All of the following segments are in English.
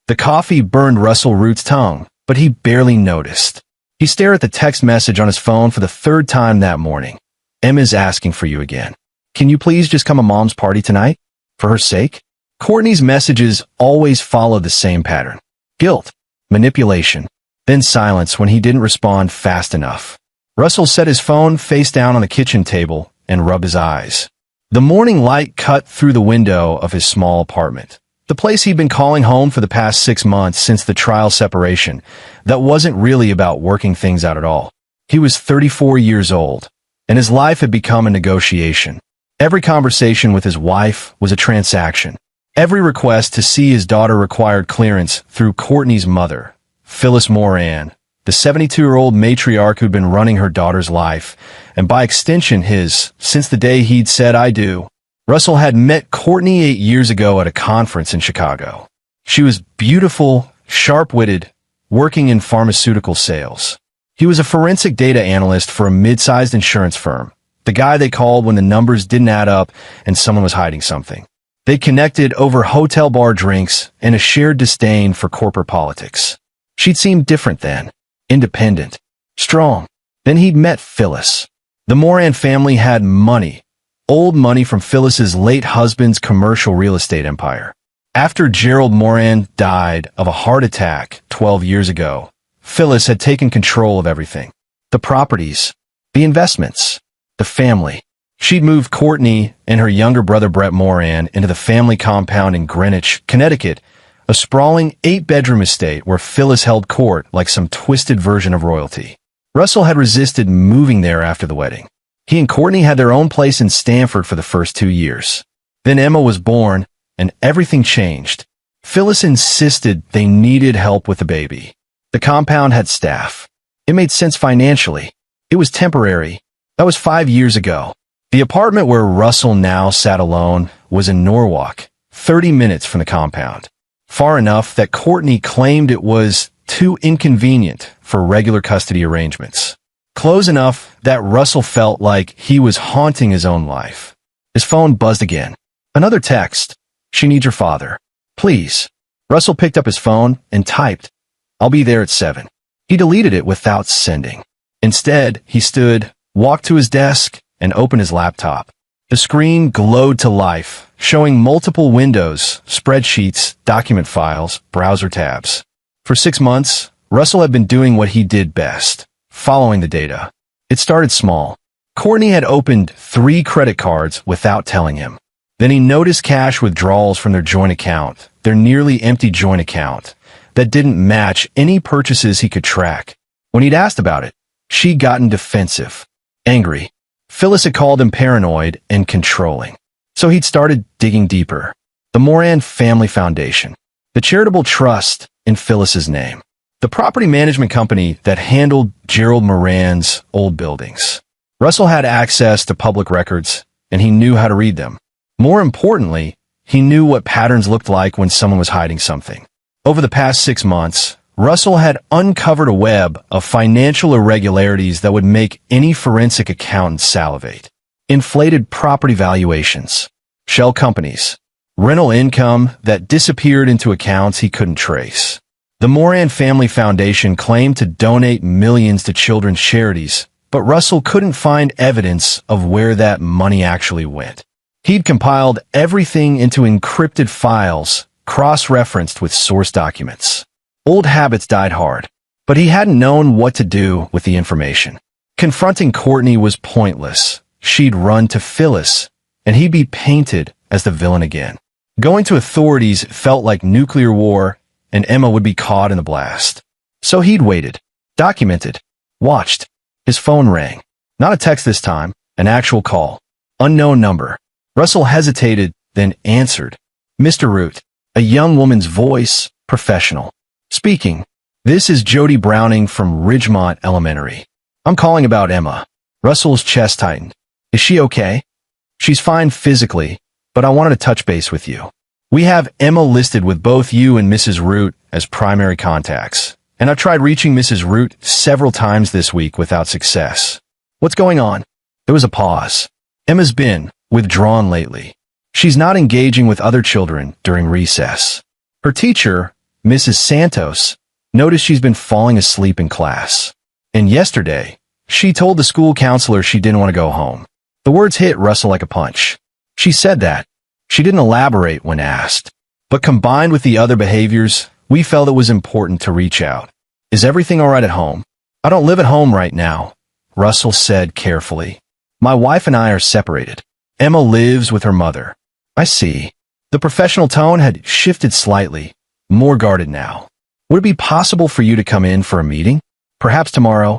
The coffee burned Russell Root's tongue, but he barely noticed. He stared at the text message on his phone for the third time that morning. Emma's asking for you again. Can you please just come to Mom's party tonight? For her sake? Courtney's messages always followed the same pattern. Guilt, manipulation, then silence when he didn't respond fast enough. Russell set his phone face down on the kitchen table and rubbed his eyes. The morning light cut through the window of his small apartment. The place he'd been calling home for the past 6 months since the trial separation that wasn't really about working things out at all. He was 34 years old, and his life had become a negotiation. Every conversation with his wife was a transaction. Every request to see his daughter required clearance through Courtney's mother, Phyllis Moran, the 72-year-old matriarch who'd been running her daughter's life, and by extension his, since the day he'd said "I do." Russell had met Courtney 8 years ago at a conference in Chicago. She was beautiful, sharp-witted, working in pharmaceutical sales. He was a forensic data analyst for a mid-sized insurance firm, the guy they called when the numbers didn't add up and someone was hiding something. They connected over hotel bar drinks and a shared disdain for corporate politics. She'd seemed different then, independent, strong. Then he'd met Phyllis. The Moran family had money, old money from Phyllis's late husband's commercial real estate empire. After Gerald Moran died of a heart attack 12 years ago, Phyllis had taken control of everything. The properties, the investments, the family. She'd moved Courtney and her younger brother Brett Moran into the family compound in Greenwich, Connecticut, a sprawling 8-bedroom estate where Phyllis held court like some twisted version of royalty. Russell had resisted moving there after the wedding. He and Courtney had their own place in Stamford for the first 2 years. Then Emma was born, and everything changed. Phyllis insisted they needed help with the baby. The compound had staff. It made sense financially. It was temporary. That was 5 years ago. The apartment where Russell now sat alone was in Norwalk, 30 minutes from the compound. Far enough that Courtney claimed it was too inconvenient for regular custody arrangements. Close enough that Russell felt like he was haunting his own life. His phone buzzed again. Another text. She needs your father. Please. Russell picked up his phone and typed, I'll be there at 7. He deleted it without sending. Instead, he stood, walked to his desk, and opened his laptop. The screen glowed to life, showing multiple windows, spreadsheets, document files, browser tabs. For 6 months, Russell had been doing what he did best, following the data. It started small. Courtney had opened 3 credit cards without telling him. Then he noticed cash withdrawals from their joint account, their nearly empty joint account, that didn't match any purchases he could track. When he'd asked about it, she'd gotten defensive, angry. Phyllis had called him paranoid and controlling. So he'd started digging deeper. The Moran Family Foundation, the charitable trust in Phyllis's name, the property management company that handled Gerald Moran's old buildings. Russell had access to public records, and he knew how to read them. More importantly, he knew what patterns looked like when someone was hiding something. Over the past 6 months, Russell had uncovered a web of financial irregularities that would make any forensic accountant salivate. Inflated property valuations, shell companies, rental income that disappeared into accounts he couldn't trace. The Moran Family Foundation claimed to donate millions to children's charities, but Russell couldn't find evidence of where that money actually went. He'd compiled everything into encrypted files, cross-referenced with source documents. Old habits died hard, but he hadn't known what to do with the information. Confronting Courtney was pointless. She'd run to Phyllis, and he'd be painted as the villain again. Going to authorities felt like nuclear war, and Emma would be caught in the blast. So he'd waited, documented, watched. His phone rang. Not a text this time, an actual call. Unknown number. Russell hesitated, then answered. Mr. Root, a young woman's voice, professional. Speaking. This is Jody Browning from Ridgemont Elementary. I'm calling about Emma. Russell's chest tightened. Is she okay? She's fine physically, but I wanted to touch base with you. We have Emma listed with both you and Mrs. Root as primary contacts, and I've tried reaching Mrs. Root several times this week without success. What's going on? There was a pause. Emma's been withdrawn lately. She's not engaging with other children during recess. Her teacher, Mrs. Santos, noticed she's been falling asleep in class. And yesterday, she told the school counselor she didn't want to go home. The words hit Russell like a punch. She said that. She didn't elaborate when asked. But combined with the other behaviors, we felt it was important to reach out. Is everything all right at home? I don't live at home right now, Russell said carefully. My wife and I are separated. Emma lives with her mother. I see. The professional tone had shifted slightly, more guarded now. Would it be possible for you to come in for a meeting? Perhaps tomorrow?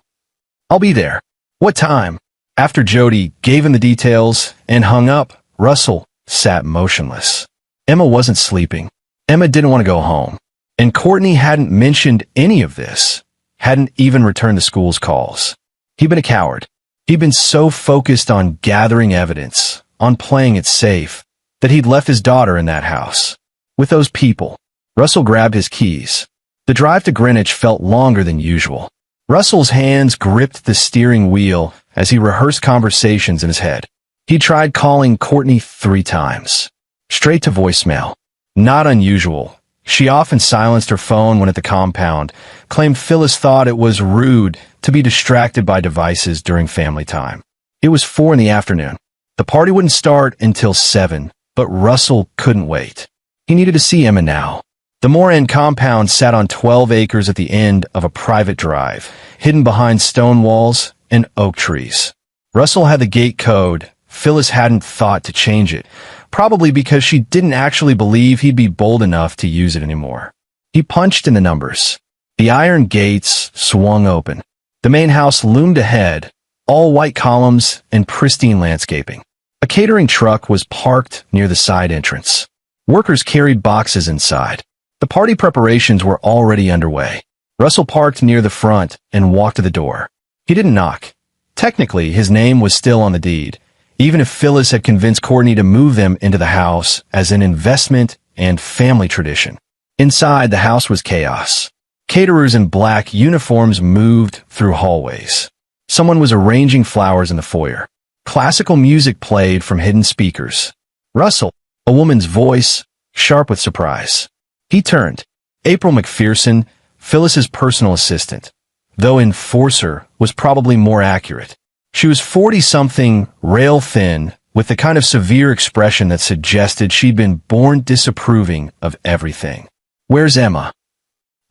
I'll be there. What time? After Jody gave him the details and hung up, Russell sat motionless. Emma wasn't sleeping. Emma didn't want to go home. And Courtney hadn't mentioned any of this, hadn't even returned the school's calls. He'd been a coward. He'd been so focused on gathering evidence, on playing it safe, that he'd left his daughter in that house. With those people, Russell grabbed his keys. The drive to Greenwich felt longer than usual. Russell's hands gripped the steering wheel as he rehearsed conversations in his head. He tried calling Courtney 3 times. Straight to voicemail. Not unusual. She often silenced her phone when at the compound, claimed Phyllis thought it was rude to be distracted by devices during family time. It was 4 in the afternoon. The party wouldn't start until 7, but Russell couldn't wait. He needed to see Emma now. The Moore End compound sat on 12 acres at the end of a private drive, hidden behind stone walls and oak trees. Russell had the gate code. Phyllis hadn't thought to change it, probably because she didn't actually believe he'd be bold enough to use it anymore. He punched in the numbers. The iron gates swung open. The main house loomed ahead, all white columns and pristine landscaping. A catering truck was parked near the side entrance. Workers carried boxes inside. The party preparations were already underway. Russell parked near the front and walked to the door. He didn't knock. Technically, his name was still on the deed, even if Phyllis had convinced Courtney to move them into the house as an investment and family tradition. Inside, the house was chaos. Caterers in black uniforms moved through hallways. Someone was arranging flowers in the foyer. Classical music played from hidden speakers. Russell, a woman's voice, sharp with surprise. He turned. April McPherson, Phyllis's personal assistant, though enforcer was probably more accurate. She was 40-something, rail-thin, with the kind of severe expression that suggested she'd been born disapproving of everything. Where's Emma?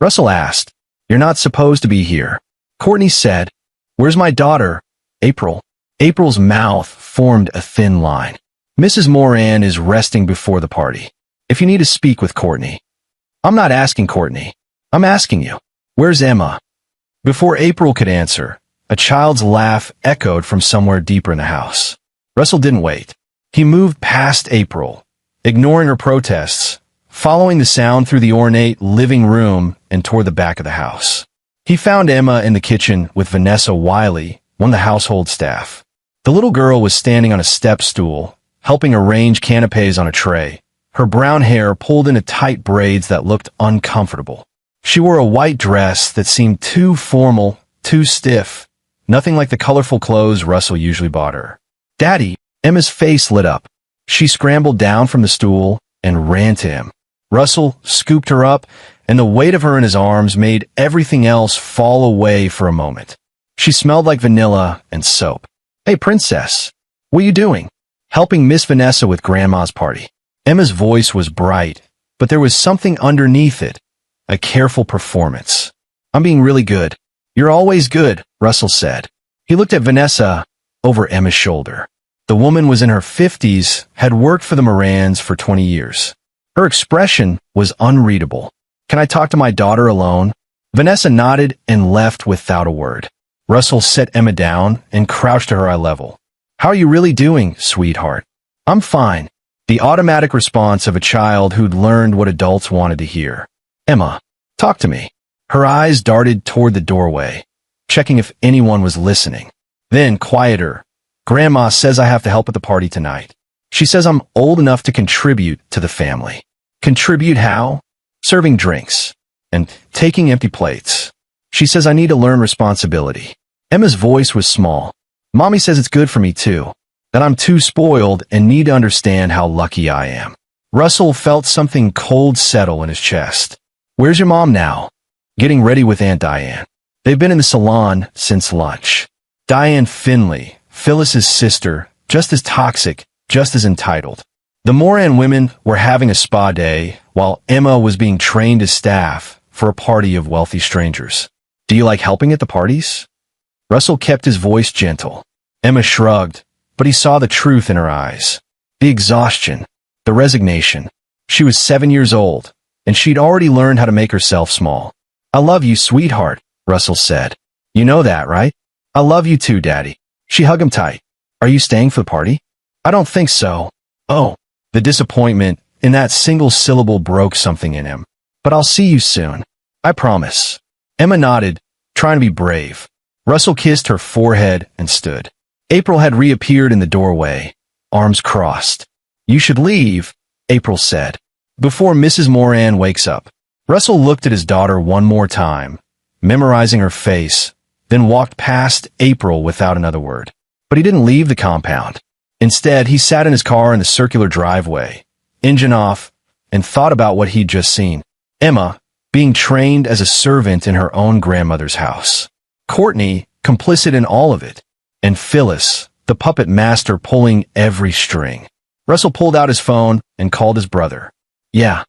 Russell asked. You're not supposed to be here. Courtney said. Where's my daughter? April. April's mouth formed a thin line. Mrs. Moran is resting before the party. If you need to speak with Courtney. I'm not asking Courtney. I'm asking you. Where's Emma? Before April could answer, a child's laugh echoed from somewhere deeper in the house. Russell didn't wait. He moved past April, ignoring her protests, following the sound through the ornate living room and toward the back of the house. He found Emma in the kitchen with Vanessa Wiley, one of the household staff. The little girl was standing on a step stool, helping arrange canapes on a tray, her brown hair pulled into tight braids that looked uncomfortable. She wore a white dress that seemed too formal, too stiff, nothing like the colorful clothes Russell usually bought her. Daddy, Emma's face lit up. She scrambled down from the stool and ran to him. Russell scooped her up, and the weight of her in his arms made everything else fall away for a moment. She smelled like vanilla and soap. Hey, princess, what are you doing? Helping Miss Vanessa with Grandma's party. Emma's voice was bright, but there was something underneath it, a careful performance. I'm being really good. You're always good, Russell said. He looked at Vanessa over Emma's shoulder. The woman was in her 50s, had worked for the Morans for 20 years. Her expression was unreadable. Can I talk to my daughter alone? Vanessa nodded and left without a word. Russell set Emma down and crouched to her eye level. How are you really doing, sweetheart? I'm fine. The automatic response of a child who'd learned what adults wanted to hear. Emma, talk to me. Her eyes darted toward the doorway, checking if anyone was listening. Then, quieter. Grandma says I have to help at the party tonight. She says I'm old enough to contribute to the family. Contribute how? Serving drinks and taking empty plates. She says I need to learn responsibility. Emma's voice was small. Mommy says it's good for me too, that I'm too spoiled and need to understand how lucky I am. Russell felt something cold settle in his chest. Where's your mom now? Getting ready with Aunt Diane. They've been in the salon since lunch. Diane Finley, Phyllis's sister, just as toxic, just as entitled. The Moran women were having a spa day, while Emma was being trained as staff for a party of wealthy strangers. Do you like helping at the parties? Russell kept his voice gentle. Emma shrugged, but he saw the truth in her eyes. The exhaustion, the resignation. She was 7 years old, and she'd already learned how to make herself small. I love you, sweetheart, Russell said. You know that, right? I love you too, Daddy. She hugged him tight. Are you staying for the party? I don't think so. Oh, the disappointment in that single syllable broke something in him. But I'll see you soon. I promise. Emma nodded, trying to be brave. Russell kissed her forehead and stood. April had reappeared in the doorway, arms crossed. You should leave, April said, before Mrs. Moran wakes up. Russell looked at his daughter one more time, memorizing her face, then walked past April without another word. But he didn't leave the compound. Instead, he sat in his car in the circular driveway, engine off, and thought about what he'd just seen. Emma, being trained as a servant in her own grandmother's house. Courtney, complicit in all of it. And Phyllis, the puppet master pulling every string. Russell pulled out his phone and called his brother. Yeah.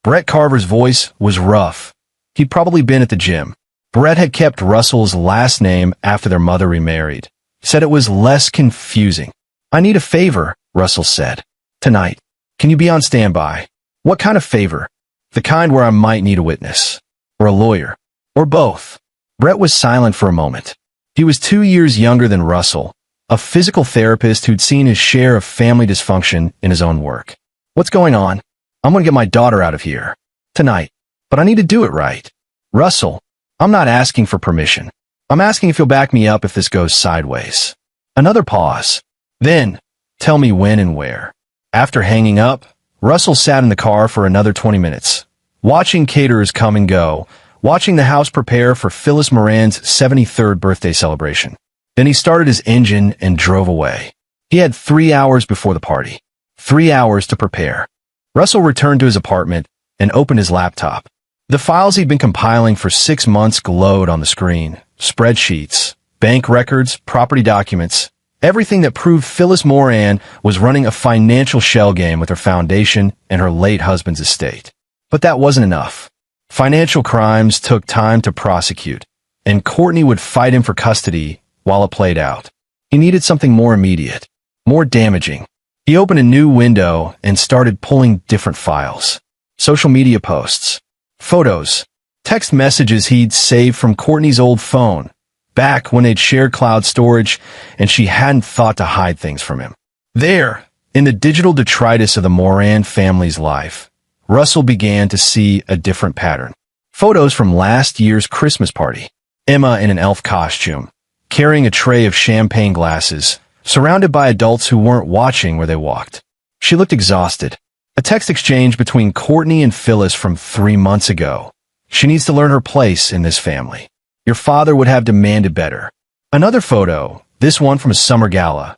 Brett Carver's voice was rough. He'd probably been at the gym. Brett had kept Russell's last name after their mother remarried. Said it was less confusing. I need a favor, Russell said. Tonight. Can you be on standby? What kind of favor? The kind where I might need a witness. Or a lawyer. Or both. Brett was silent for a moment. He was 2 years younger than Russell, a physical therapist who'd seen his share of family dysfunction in his own work. What's going on? I'm going to get my daughter out of here. Tonight. But I need to do it right. Russell, I'm not asking for permission. I'm asking if you'll back me up if this goes sideways. Another pause. Then, tell me when and where. After hanging up, Russell sat in the car for another 20 minutes, watching caterers come and go, watching the house prepare for Phyllis Moran's 73rd birthday celebration. Then he started his engine and drove away. He had 3 hours before the party. 3 hours to prepare. Russell returned to his apartment and opened his laptop. The files he'd been compiling for 6 months glowed on the screen. Spreadsheets, bank records, property documents, everything that proved Phyllis Moran was running a financial shell game with her foundation and her late husband's estate. But that wasn't enough. Financial crimes took time to prosecute, and Courtney would fight him for custody while it played out. He needed something more immediate, more damaging. He opened a new window and started pulling different files. Social media posts, photos, text messages he'd saved from Courtney's old phone, back when they'd shared cloud storage and she hadn't thought to hide things from him. There, in the digital detritus of the Moran family's life, Russell began to see a different pattern. Photos from last year's Christmas party. Emma in an elf costume, carrying a tray of champagne glasses, surrounded by adults who weren't watching where they walked. She looked exhausted. A text exchange between Courtney and Phyllis from 3 months ago. She needs to learn her place in this family. Your father would have demanded better. Another photo, this one from a summer gala.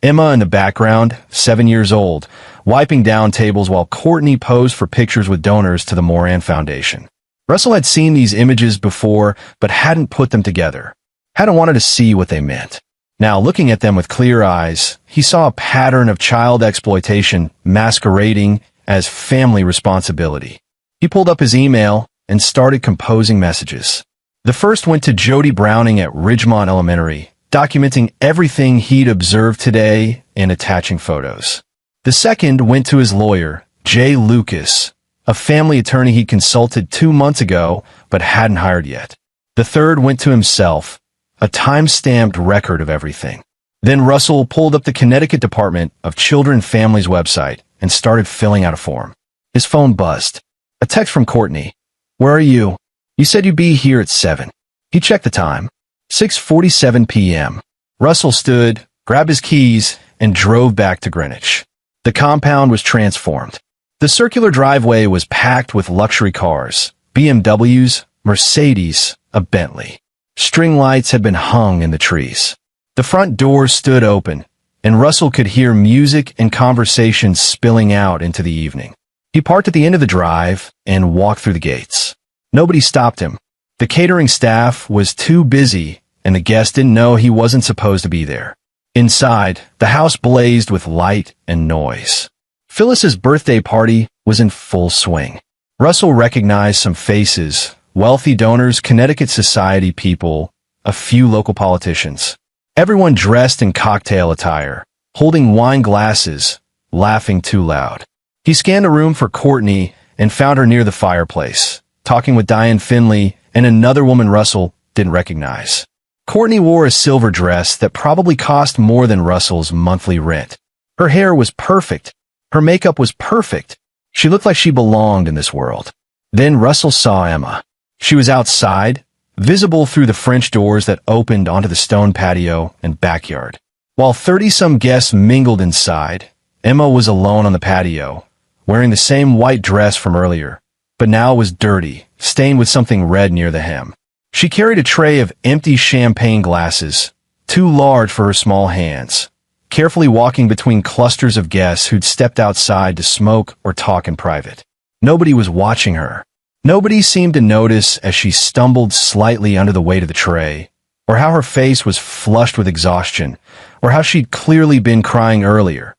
Emma in the background, 7 years old, wiping down tables while Courtney posed for pictures with donors to the Moran Foundation. Russell had seen these images before, but hadn't put them together. Hadn't wanted to see what they meant. Now, looking at them with clear eyes, he saw a pattern of child exploitation masquerading as family responsibility. He pulled up his email and started composing messages. The first went to Jody Browning at Ridgemont Elementary, documenting everything he'd observed today and attaching photos. The second went to his lawyer, Jay Lucas, a family attorney he consulted 2 months ago but hadn't hired yet. The third went to himself, a time-stamped record of everything. Then Russell pulled up the Connecticut Department of Children and Families website and started filling out a form. His phone buzzed. A text from Courtney. Where are you? You said you'd be here at 7. He checked the time. 6:47 p.m. Russell stood, grabbed his keys, and drove back to Greenwich. The compound was transformed. The circular driveway was packed with luxury cars, BMWs, Mercedes, a Bentley. String lights had been hung in the trees. The front door stood open, and Russell could hear music and conversation spilling out into the evening. He parked at the end of the drive and walked through the gates. Nobody stopped him. The catering staff was too busy, and the guests didn't know he wasn't supposed to be there. Inside, the house blazed with light and noise. Phyllis's birthday party was in full swing. Russell recognized some faces: wealthy donors, Connecticut society people, a few local politicians. Everyone dressed in cocktail attire, holding wine glasses, laughing too loud. He scanned the room for Courtney and found her near the fireplace, talking with Diane Finley and another woman Russell didn't recognize. Courtney wore a silver dress that probably cost more than Russell's monthly rent. Her hair was perfect. Her makeup was perfect. She looked like she belonged in this world. Then Russell saw Emma. She was outside, visible through the French doors that opened onto the stone patio and backyard. While 30-some guests mingled inside, Emma was alone on the patio, wearing the same white dress from earlier, but now it was dirty, stained with something red near the hem. She carried a tray of empty champagne glasses, too large for her small hands, carefully walking between clusters of guests who'd stepped outside to smoke or talk in private. Nobody was watching her. Nobody seemed to notice as she stumbled slightly under the weight of the tray, or how her face was flushed with exhaustion, or how she'd clearly been crying earlier.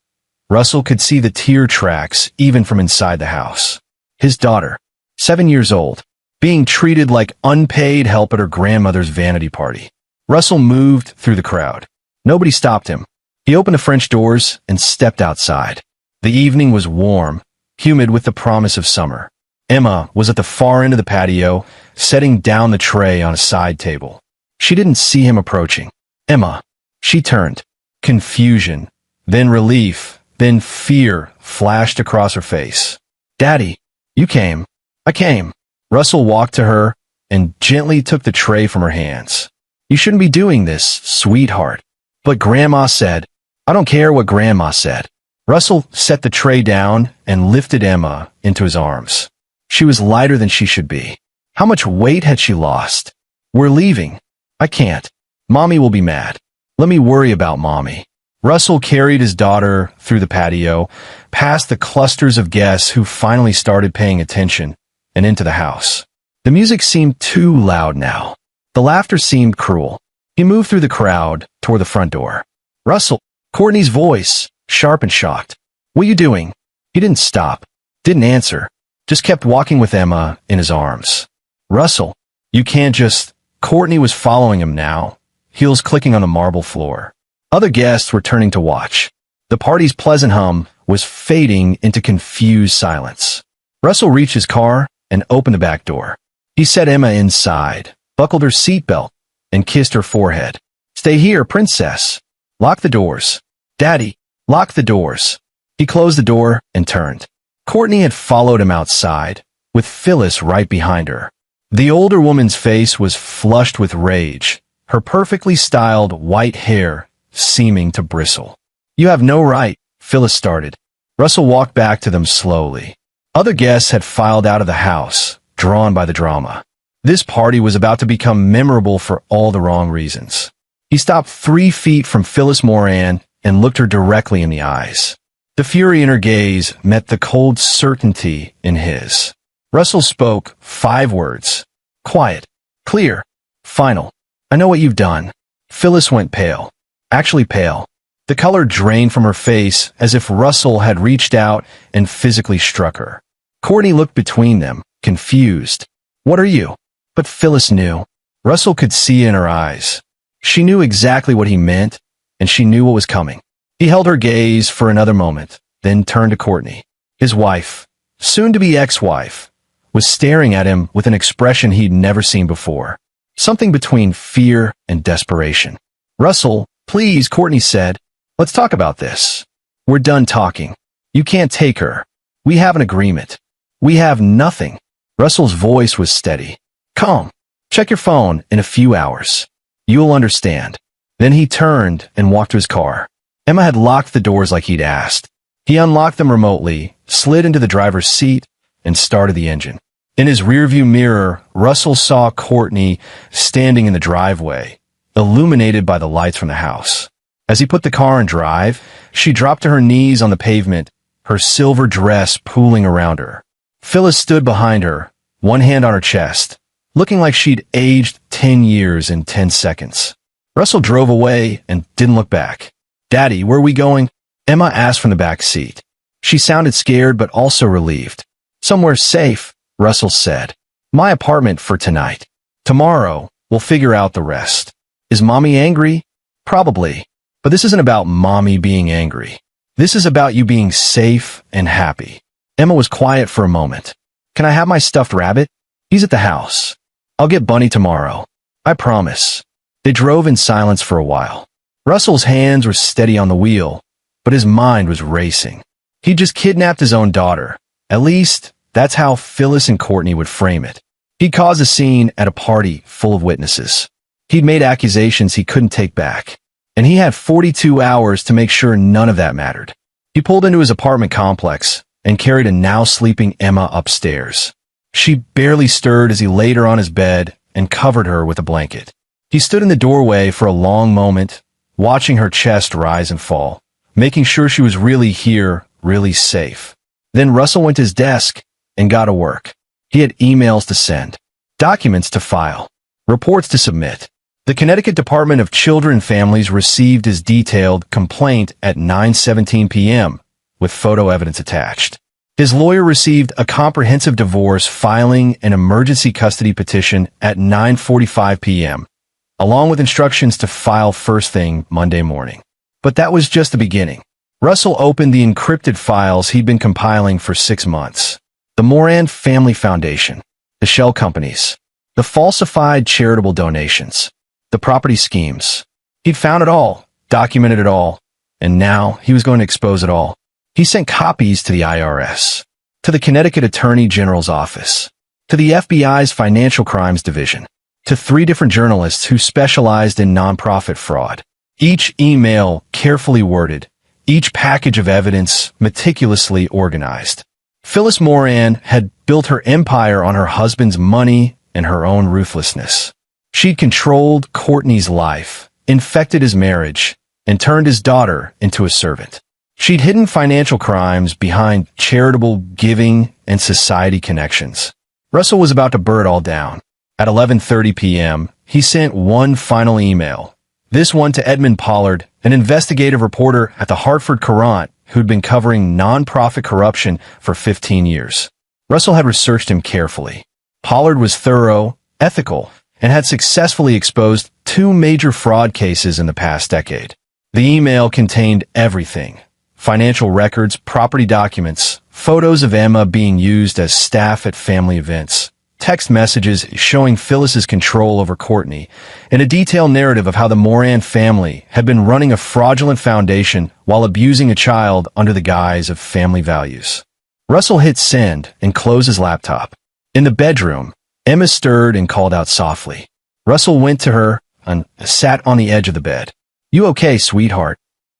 Russell could see the tear tracks even from inside the house. His daughter, 7 years old, being treated like unpaid help at her grandmother's vanity party. Russell moved through the crowd. Nobody stopped him. He opened the French doors and stepped outside. The evening was warm, humid with the promise of summer. Emma was at the far end of the patio, setting down the tray on a side table. She didn't see him approaching. Emma. She turned. Confusion, then relief, then fear flashed across her face. Daddy, you came. I came. Russell walked to her and gently took the tray from her hands. You shouldn't be doing this, sweetheart. But Grandma said. I don't care what Grandma said. Russell set the tray down and lifted Emma into his arms. She was lighter than she should be. How much weight had she lost? We're leaving. I can't. Mommy will be mad. Let me worry about Mommy. Russell carried his daughter through the patio, past the clusters of guests who finally started paying attention, and into the house. The music seemed too loud now. The laughter seemed cruel. He moved through the crowd toward the front door. Russell, Courtney's voice, sharp and shocked. What are you doing? He didn't stop, didn't answer, just kept walking with Emma in his arms. Russell, you can't just... Courtney was following him now, heels clicking on the marble floor. Other guests were turning to watch. The party's pleasant hum was fading into confused silence. Russell reached his car and opened the back door. He set Emma inside, buckled her seatbelt, and kissed her forehead. Stay here, princess. Lock the doors. Daddy, lock the doors. He closed the door and turned. Courtney had followed him outside, with Phyllis right behind her. The older woman's face was flushed with rage, her perfectly styled white hair seeming to bristle. You have no right, Phyllis started. Russell walked back to them slowly. Other guests had filed out of the house, drawn by the drama. This party was about to become memorable for all the wrong reasons. He stopped 3 feet from Phyllis Moran and looked her directly in the eyes. The fury in her gaze met the cold certainty in his. Russell spoke 5 words. Quiet, clear, final. I know what you've done. Phyllis went pale. Actually pale. The color drained from her face as if Russell had reached out and physically struck her. Courtney looked between them, confused. What are you? But Phyllis knew. Russell could see in her eyes. She knew exactly what he meant, and she knew what was coming. He held her gaze for another moment, then turned to Courtney. His wife, soon-to-be ex-wife, was staring at him with an expression he'd never seen before. Something between fear and desperation. Russell, please, Courtney said. Let's talk about this. We're done talking. You can't take her. We have an agreement. We have nothing. Russell's voice was steady. Calm. Check your phone in a few hours. You'll understand. Then he turned and walked to his car. Emma had locked the doors like he'd asked. He unlocked them remotely, slid into the driver's seat, and started the engine. In his rearview mirror, Russell saw Courtney standing in the driveway, illuminated by the lights from the house. As he put the car in drive, she dropped to her knees on the pavement her silver dress pooling around her. Phyllis stood behind her, one hand on her chest, looking like she'd aged 10 years in 10 seconds. Russell drove away and didn't look back. "Daddy, where are we going?" Emma asked from the back seat. She sounded scared but also relieved. "Somewhere safe," Russell said. "My apartment for tonight. Tomorrow, we'll figure out the rest." "Is Mommy angry?" "Probably. But this isn't about Mommy being angry. This is about you being safe and happy." Emma was quiet for a moment. "Can I have my stuffed rabbit?" "He's at the house. I'll get Bunny tomorrow. I promise." They drove in silence for a while. Russell's hands were steady on the wheel, but his mind was racing. He just kidnapped his own daughter. At least, that's how Phyllis and Courtney would frame it. He'd caused a scene at a party full of witnesses. He'd made accusations he couldn't take back. And he had 42 hours to make sure none of that mattered. He pulled into his apartment complex and carried a now-sleeping Emma upstairs. She barely stirred as he laid her on his bed and covered her with a blanket. He stood in the doorway for a long moment, watching her chest rise and fall, making sure she was really here, really safe. Then Russell went to his desk and got to work. He had emails to send, documents to file, reports to submit. The Connecticut Department of Children and Families received his detailed complaint at 9:17 p.m., with photo evidence attached. His lawyer received a comprehensive divorce filing an emergency custody petition at 9:45 p.m., along with instructions to file first thing Monday morning. But that was just the beginning. Russell opened the encrypted files he'd been compiling for 6 months. The Moran Family Foundation, the shell companies, the falsified charitable donations, the property schemes. He'd found it all, documented it all, and now he was going to expose it all. He sent copies to the IRS, to the Connecticut Attorney General's office, to the FBI's Financial Crimes Division, to 3 different journalists who specialized in nonprofit fraud. Each email carefully worded, each package of evidence meticulously organized. Phyllis Moran had built her empire on her husband's money and her own ruthlessness. She'd controlled Courtney's life, infected his marriage, and turned his daughter into a servant. She'd hidden financial crimes behind charitable giving and society connections. Russell was about to burn it all down. At 11:30 p.m., he sent one final email, this one to Edmund Pollard, an investigative reporter at the Hartford Courant who'd been covering nonprofit corruption for 15 years. Russell had researched him carefully. Pollard was thorough, ethical, and had successfully exposed 2 major fraud cases in the past decade. The email contained everything: financial records, property documents, photos of Emma being used as staff at family events, text messages showing Phyllis's control over Courtney, and a detailed narrative of how the Moran family had been running a fraudulent foundation while abusing a child under the guise of family values. Russell hit send and closed his laptop. In the bedroom, Emma stirred and called out softly. Russell went to her and sat on the edge of the bed. "You okay, sweetheart?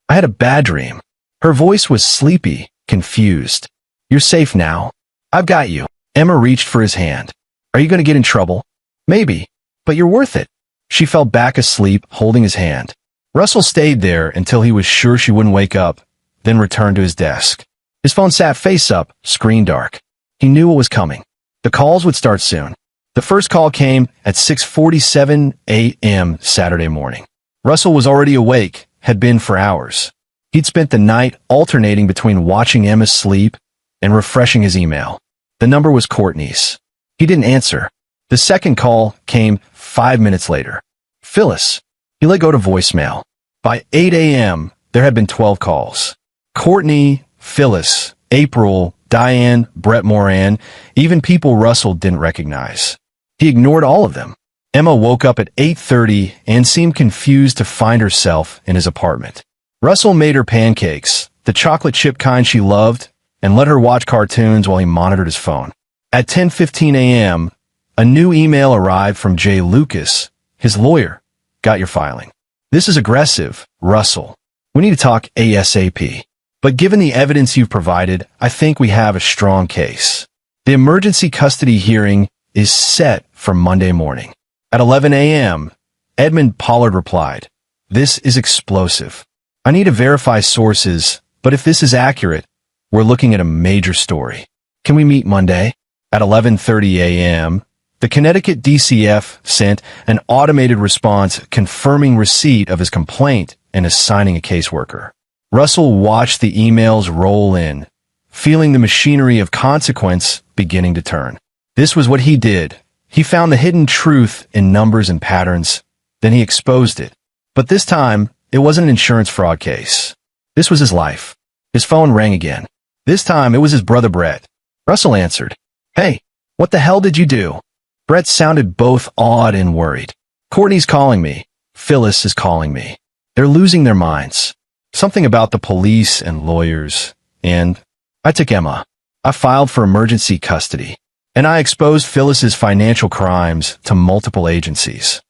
I had a bad dream." Her voice was sleepy, confused. "You're safe now. I've got you." Emma reached for his hand. "Are you going to get in trouble?" "Maybe, but you're worth it." She fell back asleep, holding his hand. Russell stayed there until he was sure she wouldn't wake up, then returned to his desk. His phone sat face up, screen dark. He knew what was coming. The calls would start soon. The first call came at 6:47 a.m. Saturday morning. Russell was already awake, had been for hours. He'd spent the night alternating between watching Emma sleep and refreshing his email. The number was Courtney's. He didn't answer. The second call came 5 minutes later. "Phyllis." He let go to voicemail. By 8 a.m., there had been 12 calls. Courtney, Phyllis, April, Diane, Brett Moran, even people Russell didn't recognize. He ignored all of them. Emma woke up at 8:30 and seemed confused to find herself in his apartment. Russell made her pancakes, the chocolate chip kind she loved, and let her watch cartoons while he monitored his phone. At 10:15 a.m., a new email arrived from Jay Lucas, his lawyer. "Got your filing. This is aggressive, Russell. We need to talk ASAP. But given the evidence you've provided, I think we have a strong case. The emergency custody hearing is set for Monday morning." At 11 a.m., Edmund Pollard replied, "This is explosive. I need to verify sources, but if this is accurate, We're looking at a major story. Can we meet Monday? At 11:30 a.m., the Connecticut DCF sent an automated response confirming receipt of his complaint and assigning a caseworker. Russell watched the emails roll in, feeling the machinery of consequence beginning to turn. This was what he did. He found the hidden truth in numbers and patterns, then he exposed it. But this time, it wasn't an insurance fraud case. This was his life. His phone rang again. This time, it was his brother Brett. Russell answered. "Hey, what the hell did you do?" Brett sounded both awed and worried. "Courtney's calling me. Phyllis is calling me. They're losing their minds. Something about the police and lawyers. And I took Emma. I filed for emergency custody. And I exposed Phyllis's financial crimes to multiple agencies."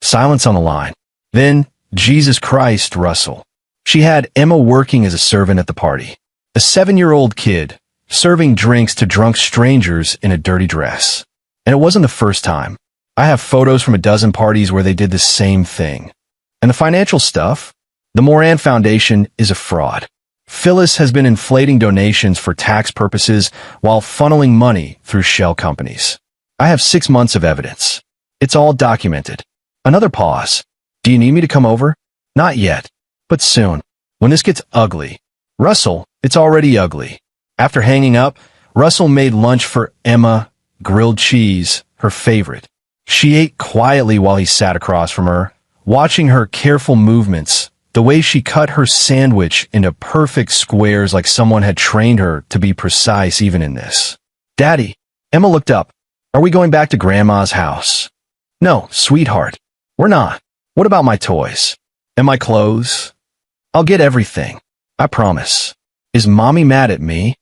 Silence on the line. Then, Jesus Christ, Russell. She had Emma working as a servant at the party. A 7-year-old kid, serving drinks to drunk strangers in a dirty dress. And it wasn't the first time. I have photos from a dozen parties where they did the same thing. And the financial stuff? The Moran Foundation is a fraud. Phyllis has been inflating donations for tax purposes while funneling money through shell companies. I have 6 months of evidence. It's all documented. Another pause. "Do you need me to come over?" "Not yet, but soon. When this gets ugly." "Russell, it's already ugly." After hanging up, Russell made lunch for Emma, grilled cheese, her favorite. She ate quietly while he sat across from her, watching her careful movements, the way she cut her sandwich into perfect squares like someone had trained her to be precise even in this. "Daddy," Emma looked up. "Are we going back to Grandma's house?" "No, sweetheart. We're not. What about my toys? And my clothes? I'll get everything. I promise." "Is Mommy mad at me?"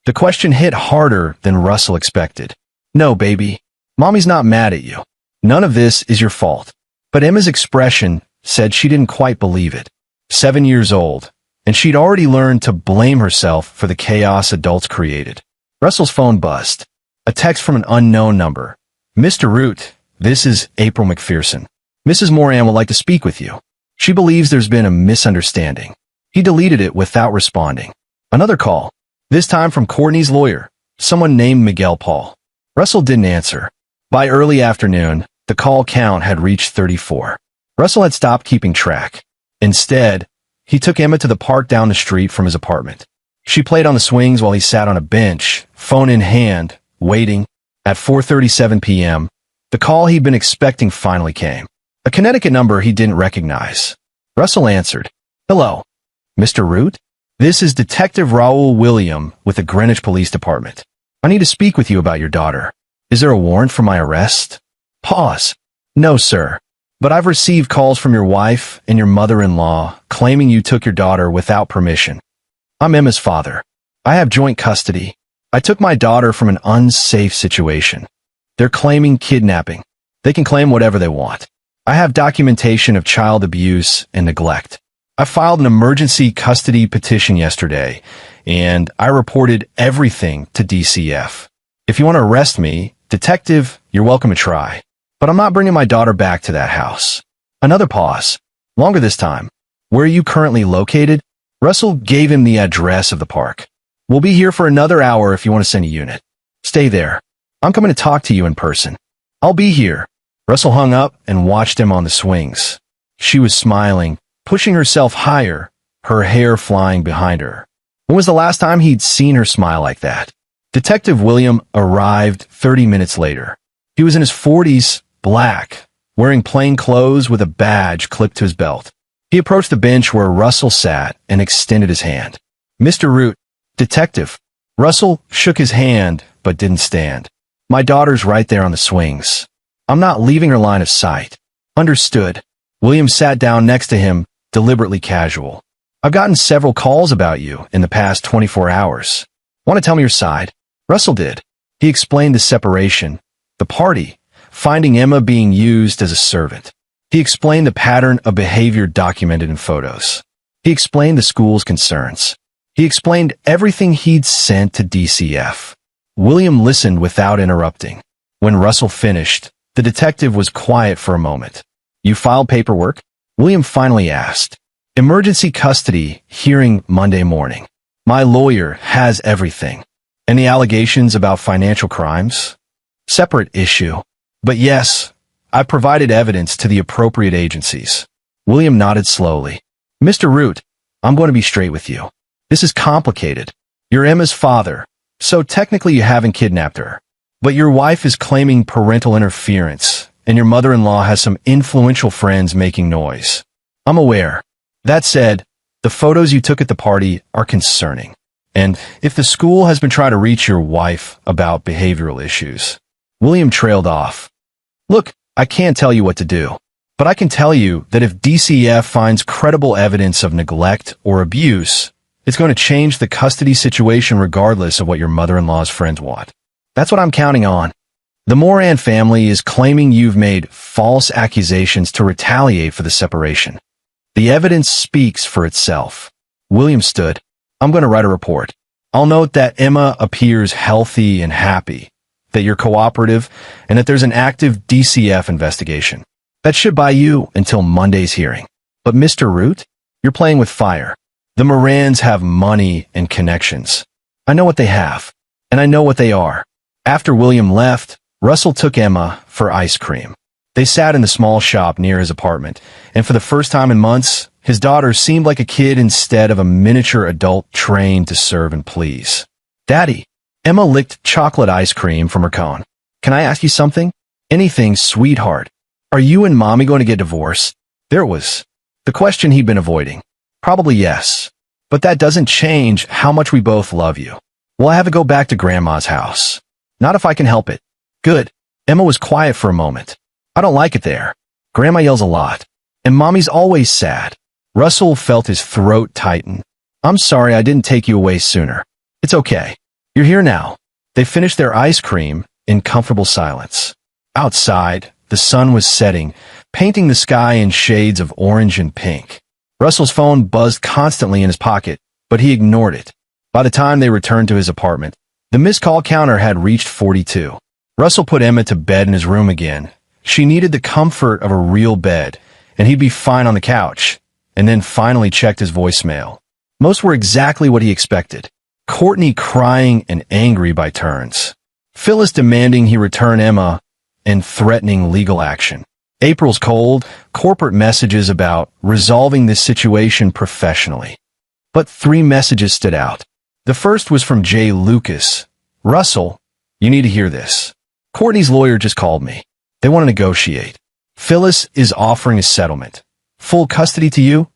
The question hit harder than Russell expected. "No, baby. Mommy's not mad at you. None of this is your fault." But Emma's expression said she didn't quite believe it. 7 years old, and she'd already learned to blame herself for the chaos adults created. Russell's phone buzzed. A text from an unknown number. "Mr. Root, this is April McPherson. Mrs. Moran would like to speak with you. She believes there's been a misunderstanding." He deleted it without responding. Another call, this time from Courtney's lawyer, someone named Miguel Paul. Russell didn't answer. By early afternoon, the call count had reached 34. Russell had stopped keeping track. Instead, he took Emma to the park down the street from his apartment. She played on the swings while he sat on a bench, phone in hand, waiting. At 4:37 p.m., the call he'd been expecting finally came. A Connecticut number he didn't recognize. Russell answered. "Hello, Mr. Root? This is Detective Raoul William with the Greenwich Police Department. I need to speak with you about your daughter. Is there a warrant for my arrest?" Pause. "No, sir. But I've received calls from your wife and your mother-in-law claiming you took your daughter without permission. I'm Emma's father. I have joint custody. I took my daughter from an unsafe situation. They're claiming kidnapping. They can claim whatever they want. I have documentation of child abuse and neglect. I filed an emergency custody petition yesterday, and I reported everything to DCF. If you want to arrest me, detective, you're welcome to try. But I'm not bringing my daughter back to that house." Another pause. Longer this time. "Where are you currently located?" Russell gave him the address of the park. "We'll be here for another hour if you want to send a unit. Stay there. I'm coming to talk to you in person." "I'll be here." Russell hung up and watched him on the swings. She was smiling, pushing herself higher, her hair flying behind her. When was the last time he'd seen her smile like that? Detective William arrived 30 minutes later. He was in his 40s, black, wearing plain clothes with a badge clipped to his belt. He approached the bench where Russell sat and extended his hand. "Mr. Root, detective." Russell shook his hand but didn't stand. "My daughter's right there on the swings. I'm not leaving her line of sight." "Understood." William sat down next to him, deliberately casual. "I've gotten several calls about you in the past 24 hours. Want to tell me your side?" Russell did. He explained the separation, the party, finding Emma being used as a servant. He explained the pattern of behavior documented in photos. He explained the school's concerns. He explained everything he'd sent to DCF. William listened without interrupting. When Russell finished, the detective was quiet for a moment. "You filed paperwork?" William finally asked. "Emergency custody, hearing Monday morning." My lawyer has everything. And the allegations about financial crimes? Separate issue. But yes, I provided evidence to the appropriate agencies. William nodded slowly. Mr. Root, I'm going to be straight with you. This is complicated. You're Emma's father, so technically you haven't kidnapped her. But your wife is claiming parental interference, and your mother-in-law has some influential friends making noise. I'm aware. That said, the photos you took at the party are concerning. And if the school has been trying to reach your wife about behavioral issues. William trailed off. Look, I can't tell you what to do, but I can tell you that if DCF finds credible evidence of neglect or abuse, it's going to change the custody situation regardless of what your mother-in-law's friends want. That's what I'm counting on. The Moran family is claiming you've made false accusations to retaliate for the separation. The evidence speaks for itself. William stood. I'm going to write a report. I'll note that Emma appears healthy and happy, that you're cooperative, and that there's an active DCF investigation. That should buy you until Monday's hearing. But Mr. Root, you're playing with fire. The Morans have money and connections. I know what they have, and I know what they are. After William left, Russell took Emma for ice cream. They sat in the small shop near his apartment, and for the first time in months, his daughter seemed like a kid instead of a miniature adult trained to serve and please. Daddy, Emma licked chocolate ice cream from her cone. Can I ask you something? Anything, sweetheart. Are you and Mommy going to get divorced? There it was. The question he'd been avoiding. Probably yes. But that doesn't change how much we both love you. We'll have to go back to Grandma's house. Not if I can help it. Good. Emma was quiet for a moment. I don't like it there. Grandma yells a lot. And Mommy's always sad. Russell felt his throat tighten. I'm sorry I didn't take you away sooner. It's okay. You're here now. They finished their ice cream in comfortable silence. Outside, the sun was setting, painting the sky in shades of orange and pink. Russell's phone buzzed constantly in his pocket, but he ignored it. By the time they returned to his apartment, the missed call counter had reached 42. Russell put Emma to bed in his room again. She needed the comfort of a real bed, and he'd be fine on the couch, and then finally checked his voicemail. Most were exactly what he expected. Courtney crying and angry by turns. Phyllis demanding he return Emma and threatening legal action. April's cold, corporate messages about resolving this situation professionally. But 3 messages stood out. The first was from Jay Lucas. Russell, you need to hear this. Courtney's lawyer just called me. They want to negotiate. Phyllis is offering a settlement. Full custody to you,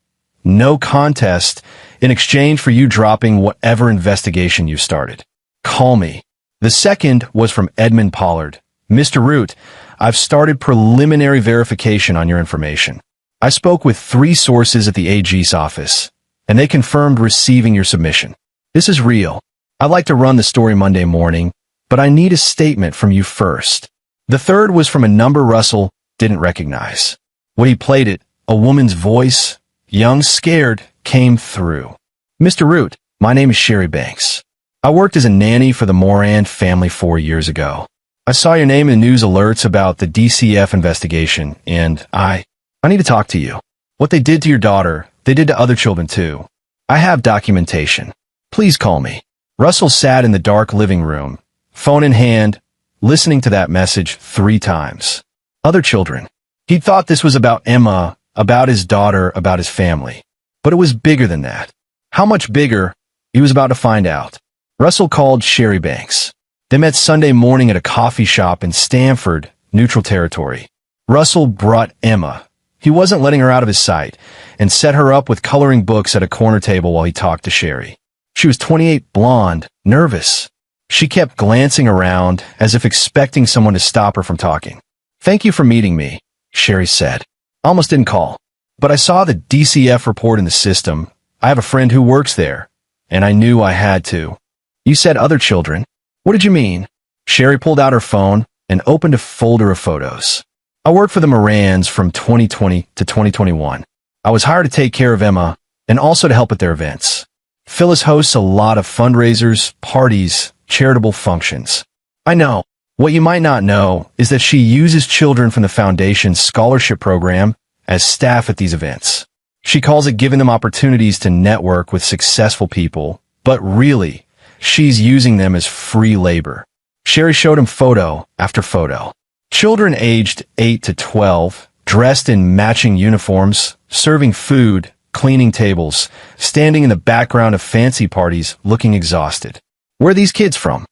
no contest, in exchange for you dropping whatever investigation you started. Call me. The second was from Edmund Pollard. Mr. Root, I've started preliminary verification on your information. I spoke with 3 sources at the AG's office, and they confirmed receiving your submission. This is real. I'd like to run the story Monday morning, but I need a statement from you first. The third was from a number Russell didn't recognize. When he played it, a woman's voice, young, scared, came through. Mr. Root, my name is Sherry Banks. I worked as a nanny for the Moran family 4 years ago. I saw your name in news alerts about the DCF investigation, and I need to talk to you. What they did to your daughter, they did to other children too. I have documentation. Please call me. Russell sat in the dark living room, phone in hand, listening to that message 3 times. Other children. He'd thought this was about Emma, about his daughter, about his family. But it was bigger than that. How much bigger? He was about to find out. Russell called Sherry Banks. They met Sunday morning at a coffee shop in Stamford, neutral territory. Russell brought Emma. He wasn't letting her out of his sight, and set her up with coloring books at a corner table while he talked to Sherry. She was 28, blonde, nervous. She kept glancing around as if expecting someone to stop her from talking. Thank you for meeting me, Sherry said. Almost didn't call, but I saw the DCF report in the system. I have a friend who works there, and I knew I had to. You said other children. What did you mean? Sherry pulled out her phone and opened a folder of photos. I worked for the Morans from 2020 to 2021. I was hired to take care of Emma and also to help at their events. Phyllis hosts a lot of fundraisers, parties, charitable functions. I know. What you might not know is that she uses children from the Foundation's scholarship program as staff at these events. She calls it giving them opportunities to network with successful people, But really, she's using them as free labor. Sherry showed him photo after photo. Children aged 8 to 12, dressed in matching uniforms, serving food, cleaning tables, standing in the background of fancy parties, looking exhausted. Where are these kids from?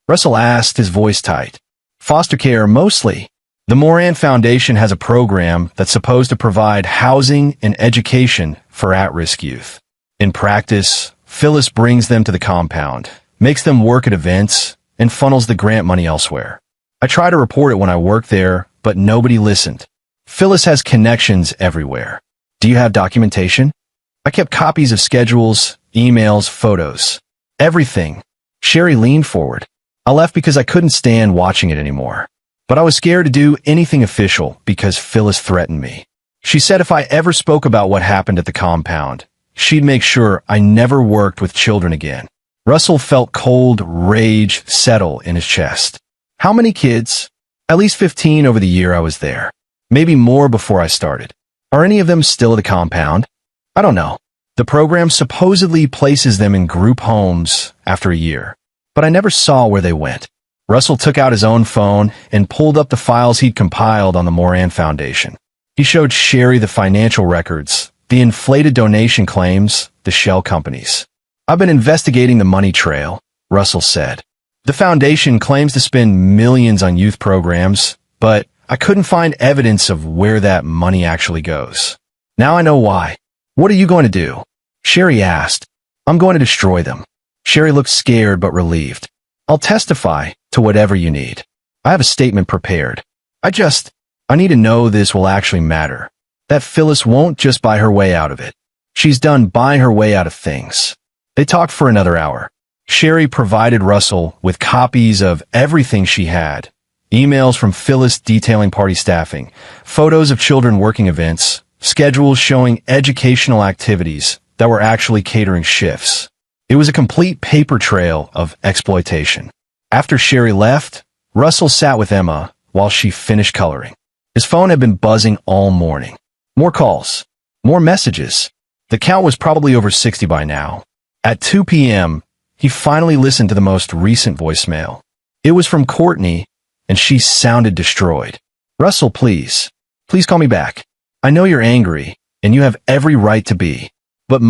Russell asked, his voice tight. Foster care, mostly. The Moran Foundation has a program that's supposed to provide housing and education for at-risk youth. In practice, Phyllis brings them to the compound, makes them work at events, and funnels the grant money elsewhere. I tried to report it when I worked there, but nobody listened. Phyllis has connections everywhere. Do you have documentation? I kept copies of schedules, emails, photos. Everything. Sherry leaned forward. I left because I couldn't stand watching it anymore. But I was scared to do anything official because Phyllis threatened me. She said if I ever spoke about what happened at the compound, she'd make sure I never worked with children again. Russell felt cold rage settle in his chest. How many kids? At least 15 over the year I was there. Maybe more before I started. Are any of them still at the compound? I don't know. The program supposedly places them in group homes after a year, but I never saw where they went. Russell took out his own phone and pulled up the files he'd compiled on the Moran Foundation. He showed Sherry the financial records, the inflated donation claims, the shell companies. I've been investigating the money trail, Russell said. The foundation claims to spend millions on youth programs, but I couldn't find evidence of where that money actually goes. Now I know why. What are you going to do? Sherry asked. I'm going to destroy them. Sherry looked scared but relieved. I'll testify to whatever you need. I have a statement prepared. I need to know this will actually matter. That Phyllis won't just buy her way out of it. She's done buying her way out of things. They talked for another hour. Sherry provided Russell with copies of everything she had. Emails from Phyllis detailing party staffing, photos of children working events, schedules showing educational activities that were actually catering shifts. It was a complete paper trail of exploitation. After Sherry left, Russell sat with Emma while she finished coloring. His phone had been buzzing all morning. More calls, more messages. The count was probably over 60 by now. At 2 p.m., he finally listened to the most recent voicemail. It was from Courtney, and she sounded destroyed. Russell, please call me back. I know you're angry, and you have every right to be. But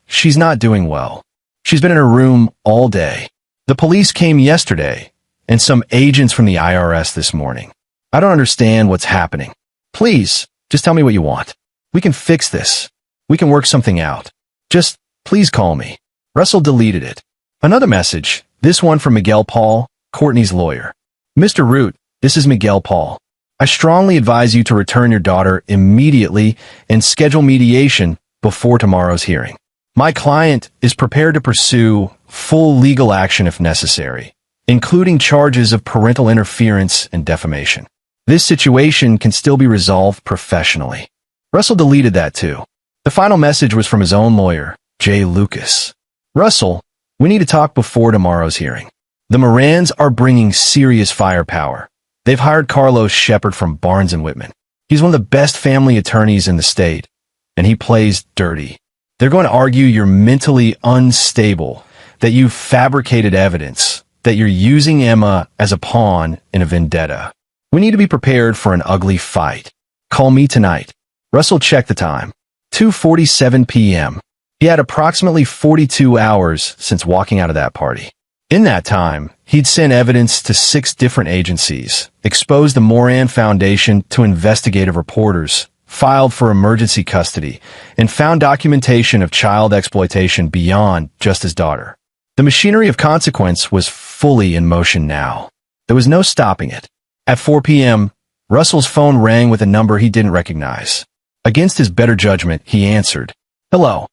she's not doing well. She's been in her room all day. The police came yesterday, and some agents from the IRS this morning. I don't understand what's happening. Please, just tell me what you want. We can fix this. We can work something out. Just, please call me. Russell deleted it. Another message, this one from Miguel Paul, Courtney's lawyer. Mr. Root, this is Miguel Paul. I strongly advise you to return your daughter immediately and schedule mediation before tomorrow's hearing. My client is prepared to pursue full legal action if necessary, including charges of parental interference and defamation. This situation can still be resolved professionally. Russell deleted that too. The final message was from his own lawyer, Jay Lucas. Russell, we need to talk before tomorrow's hearing. The Morans are bringing serious firepower. They've hired Carlos Shepard from Barnes & Whitman. He's one of the best family attorneys in the state, and he plays dirty. They're going to argue you're mentally unstable, that you've fabricated evidence, that you're using Emma as a pawn in a vendetta. We need to be prepared for an ugly fight. Call me tonight. Russell checked the time. 2:47 p.m. He had approximately 42 hours since walking out of that party. In that time, he'd sent evidence to 6 different agencies, exposed the Moran Foundation to investigative reporters, filed for emergency custody, and found documentation of child exploitation beyond just his daughter. The machinery of consequence was fully in motion now. There was no stopping it. At 4 p.m., Russell's phone rang with a number he didn't recognize. Against his better judgment, he answered. Hello.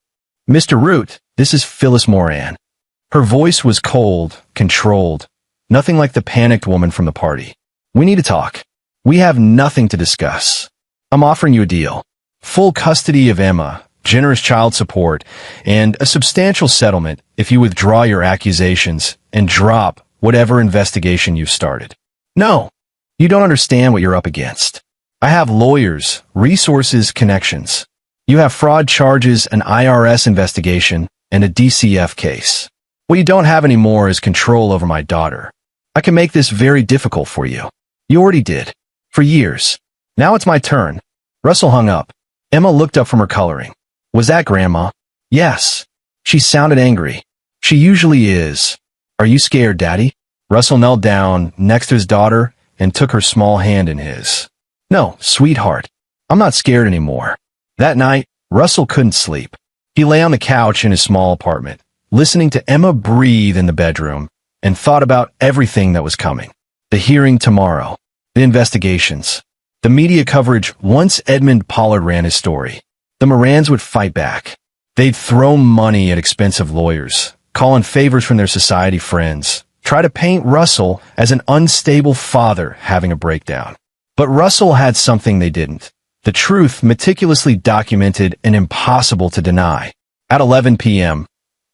Mr. Root, this is Phyllis Moran. Her voice was cold, controlled, nothing like the panicked woman from the party. We need to talk. We have nothing to discuss. I'm offering you a deal. Full custody of Emma, generous child support, and a substantial settlement if you withdraw your accusations and drop whatever investigation you've started. No, you don't understand what you're up against. I have lawyers, resources, connections. You have fraud charges, an IRS investigation, and a DCF case. What you don't have anymore is control over my daughter. I can make this very difficult for you. You already did. For years. Now it's my turn. Russell hung up. Emma looked up from her coloring. Was that Grandma? Yes. She sounded angry. She usually is. Are you scared, Daddy? Russell knelt down next to his daughter and took her small hand in his. No, sweetheart. I'm not scared anymore. That night, Russell couldn't sleep. He lay on the couch in his small apartment, listening to Emma breathe in the bedroom, and thought about everything that was coming. The hearing tomorrow. The investigations. The media coverage once Edmund Pollard ran his story. The Morans would fight back. They'd throw money at expensive lawyers, call in favors from their society friends, try to paint Russell as an unstable father having a breakdown. But Russell had something they didn't. The truth meticulously documented and impossible to deny. At 11 p.m.,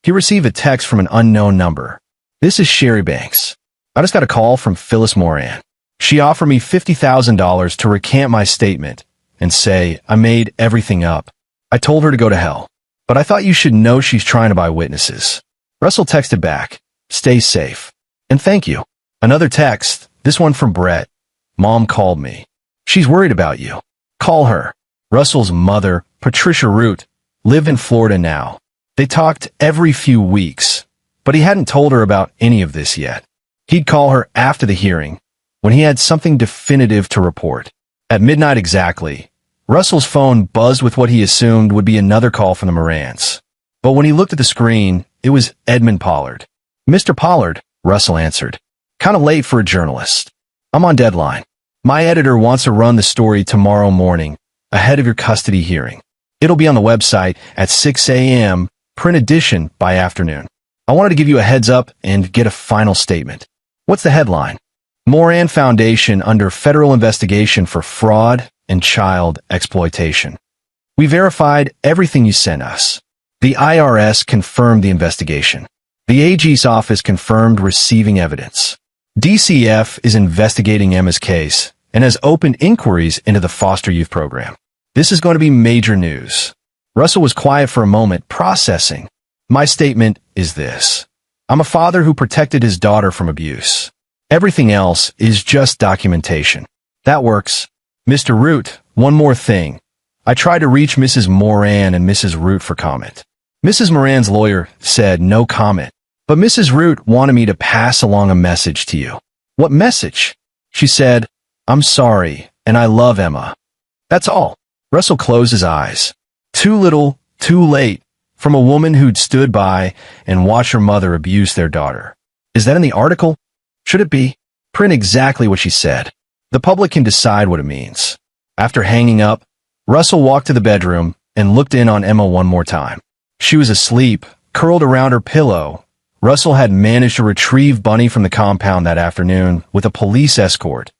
he received a text from an unknown number. This is Sherry Banks. I just got a call from Phyllis Moran. She offered me $50,000 to recant my statement and say I made everything up. I told her to go to hell. But I thought you should know she's trying to buy witnesses. Russell texted back, stay safe. And thank you. Another text, this one from Brett. Mom called me. She's worried about you. Call her. Russell's mother, Patricia Root, lived in Florida now. They talked every few weeks, but he hadn't told her about any of this yet. He'd call her after the hearing, when he had something definitive to report. At midnight exactly, Russell's phone buzzed with what he assumed would be another call from the Morans. But when he looked at the screen, it was Edmund Pollard. Mr. Pollard, Russell answered. Kind of late for a journalist. I'm on deadline. My editor wants to run the story tomorrow morning, ahead of your custody hearing. It'll be on the website at 6 a.m., print edition by afternoon. I wanted to give you a heads up and get a final statement. What's the headline? Moran Foundation under federal investigation for fraud and child exploitation. We verified everything you sent us. The IRS confirmed the investigation. The AG's office confirmed receiving evidence. DCF is investigating Emma's case and has opened inquiries into the foster youth program. This is going to be major news. Russell was quiet for a moment, processing. My statement is this. I'm a father who protected his daughter from abuse. Everything else is just documentation. That works. Mr. Root, one more thing. I tried to reach Mrs. Moran and Mrs. Root for comment. Mrs. Moran's lawyer said no comment, but Mrs. Root wanted me to pass along a message to you. What message? She said, I'm sorry, and I love Emma. That's all. Russell closed his eyes. Too little, too late, from a woman who'd stood by and watched her mother abuse their daughter. Is that in the article? Should it be? Print exactly what she said. The public can decide what it means. After hanging up, Russell walked to the bedroom and looked in on Emma one more time. She was asleep, curled around her pillow. Russell had managed to retrieve Bunny from the compound that afternoon with a police escort.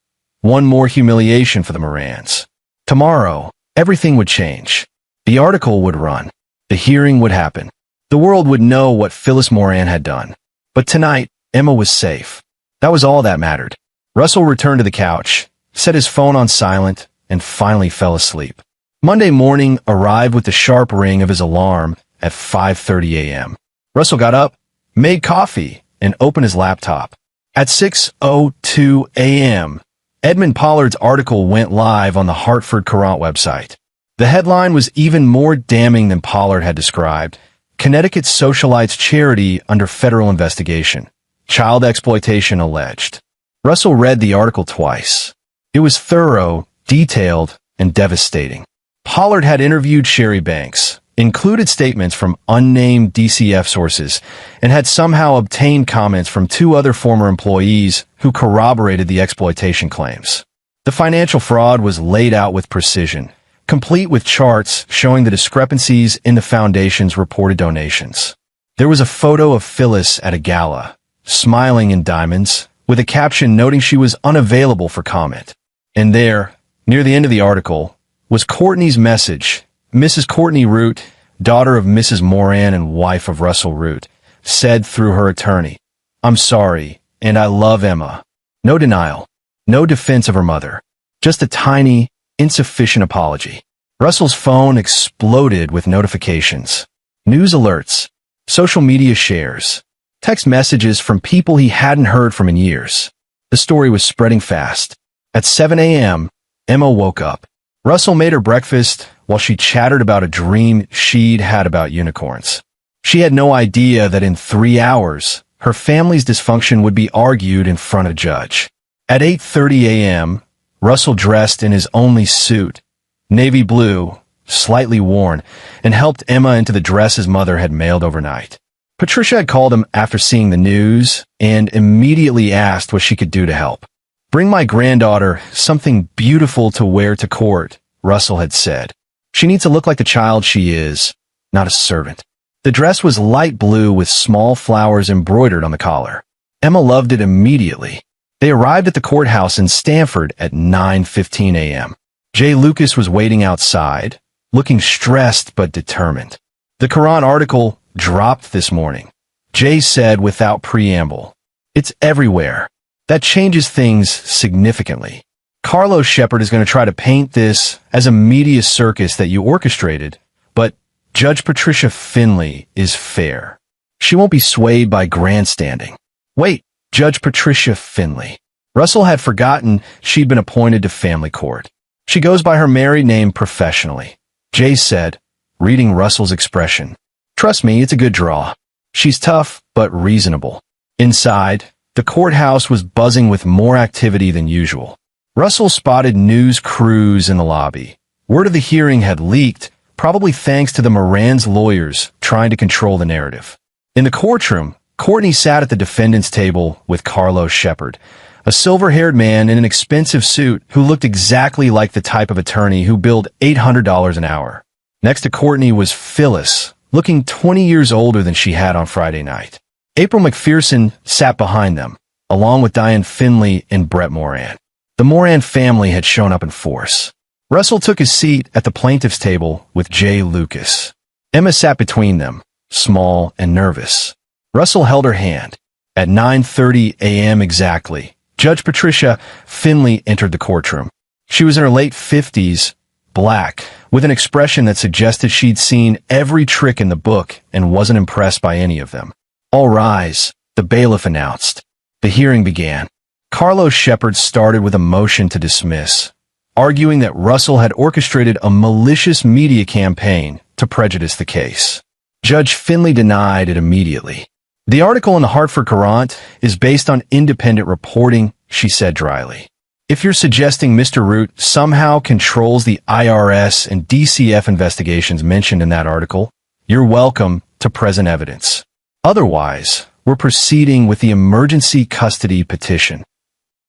One more humiliation for the Morans. Tomorrow, everything would change. The article would run. The hearing would happen. The world would know what Phyllis Moran had done. But tonight, Emma was safe. That was all that mattered. Russell returned to the couch, set his phone on silent, and finally fell asleep. Monday morning arrived with the sharp ring of his alarm at 5:30 a.m. Russell got up, made coffee, and opened his laptop. At 6:02 a.m., Edmund Pollard's article went live on the Hartford Courant website. The headline was even more damning than Pollard had described. Connecticut Socialites Charity under federal investigation. Child exploitation alleged. Russell read the article twice. It was thorough, detailed, and devastating. Pollard had interviewed Sherry Banks, included statements from unnamed DCF sources, and had somehow obtained comments from two other former employees who corroborated the exploitation claims. The financial fraud was laid out with precision, complete with charts showing the discrepancies in the foundation's reported donations. There was a photo of Phyllis at a gala, smiling in diamonds, with a caption noting she was unavailable for comment. And there, near the end of the article, was Courtney's message. Mrs. Courtney Root, daughter of Mrs. Moran and wife of Russell Root, said through her attorney, I'm sorry, and I love Emma. No denial, no defense of her mother, just a tiny, insufficient apology. Russell's phone exploded with notifications. News alerts, social media shares, text messages from people he hadn't heard from in years. The story was spreading fast. At 7 a.m., Emma woke up. Russell made her breakfast while she chattered about a dream she'd had about unicorns. She had no idea that in 3 hours, her family's dysfunction would be argued in front of a judge. At 8:30 a.m., Russell dressed in his only suit, navy blue, slightly worn, and helped Emma into the dress his mother had mailed overnight. Patricia had called him after seeing the news and immediately asked what she could do to help. "Bring my granddaughter something beautiful to wear to court," Russell had said. "She needs to look like the child she is, not a servant." The dress was light blue with small flowers embroidered on the collar. Emma loved it immediately. They arrived at the courthouse in Stamford at 9:15 a.m. Jay Lucas was waiting outside, looking stressed but determined. "The Quran article dropped this morning," Jay said without preamble. "It's everywhere. That changes things significantly. Carlos Shepard is going to try to paint this as a media circus that you orchestrated, but Judge Patricia Finley is fair. She won't be swayed by grandstanding." Wait, Judge Patricia Finley. Russell had forgotten she'd been appointed to family court. "She goes by her married name professionally," Jay said, reading Russell's expression. "Trust me, it's a good draw. She's tough, but reasonable." Inside, the courthouse was buzzing with more activity than usual. Russell spotted news crews in the lobby. Word of the hearing had leaked, probably thanks to the Moran's lawyers trying to control the narrative. In the courtroom, Courtney sat at the defendant's table with Carlos Shepard, a silver-haired man in an expensive suit who looked exactly like the type of attorney who billed $800 an hour. Next to Courtney was Phyllis, looking 20 years older than she had on Friday night. April McPherson sat behind them, along with Diane Finley and Brett Moran. The Moran family had shown up in force. Russell took his seat at the plaintiff's table with Jay Lucas. Emma sat between them, small and nervous. Russell held her hand. At 9:30 a.m. exactly, Judge Patricia Finley entered the courtroom. She was in her late 50s, black, with an expression that suggested she'd seen every trick in the book and wasn't impressed by any of them. "All rise," the bailiff announced. The hearing began. Carlos Shepard started with a motion to dismiss, arguing that Russell had orchestrated a malicious media campaign to prejudice the case. Judge Finley denied it immediately. "The article in the Hartford Courant is based on independent reporting," she said dryly. "If you're suggesting Mr. Root somehow controls the IRS and DCF investigations mentioned in that article, you're welcome to present evidence. Otherwise, we're proceeding with the emergency custody petition."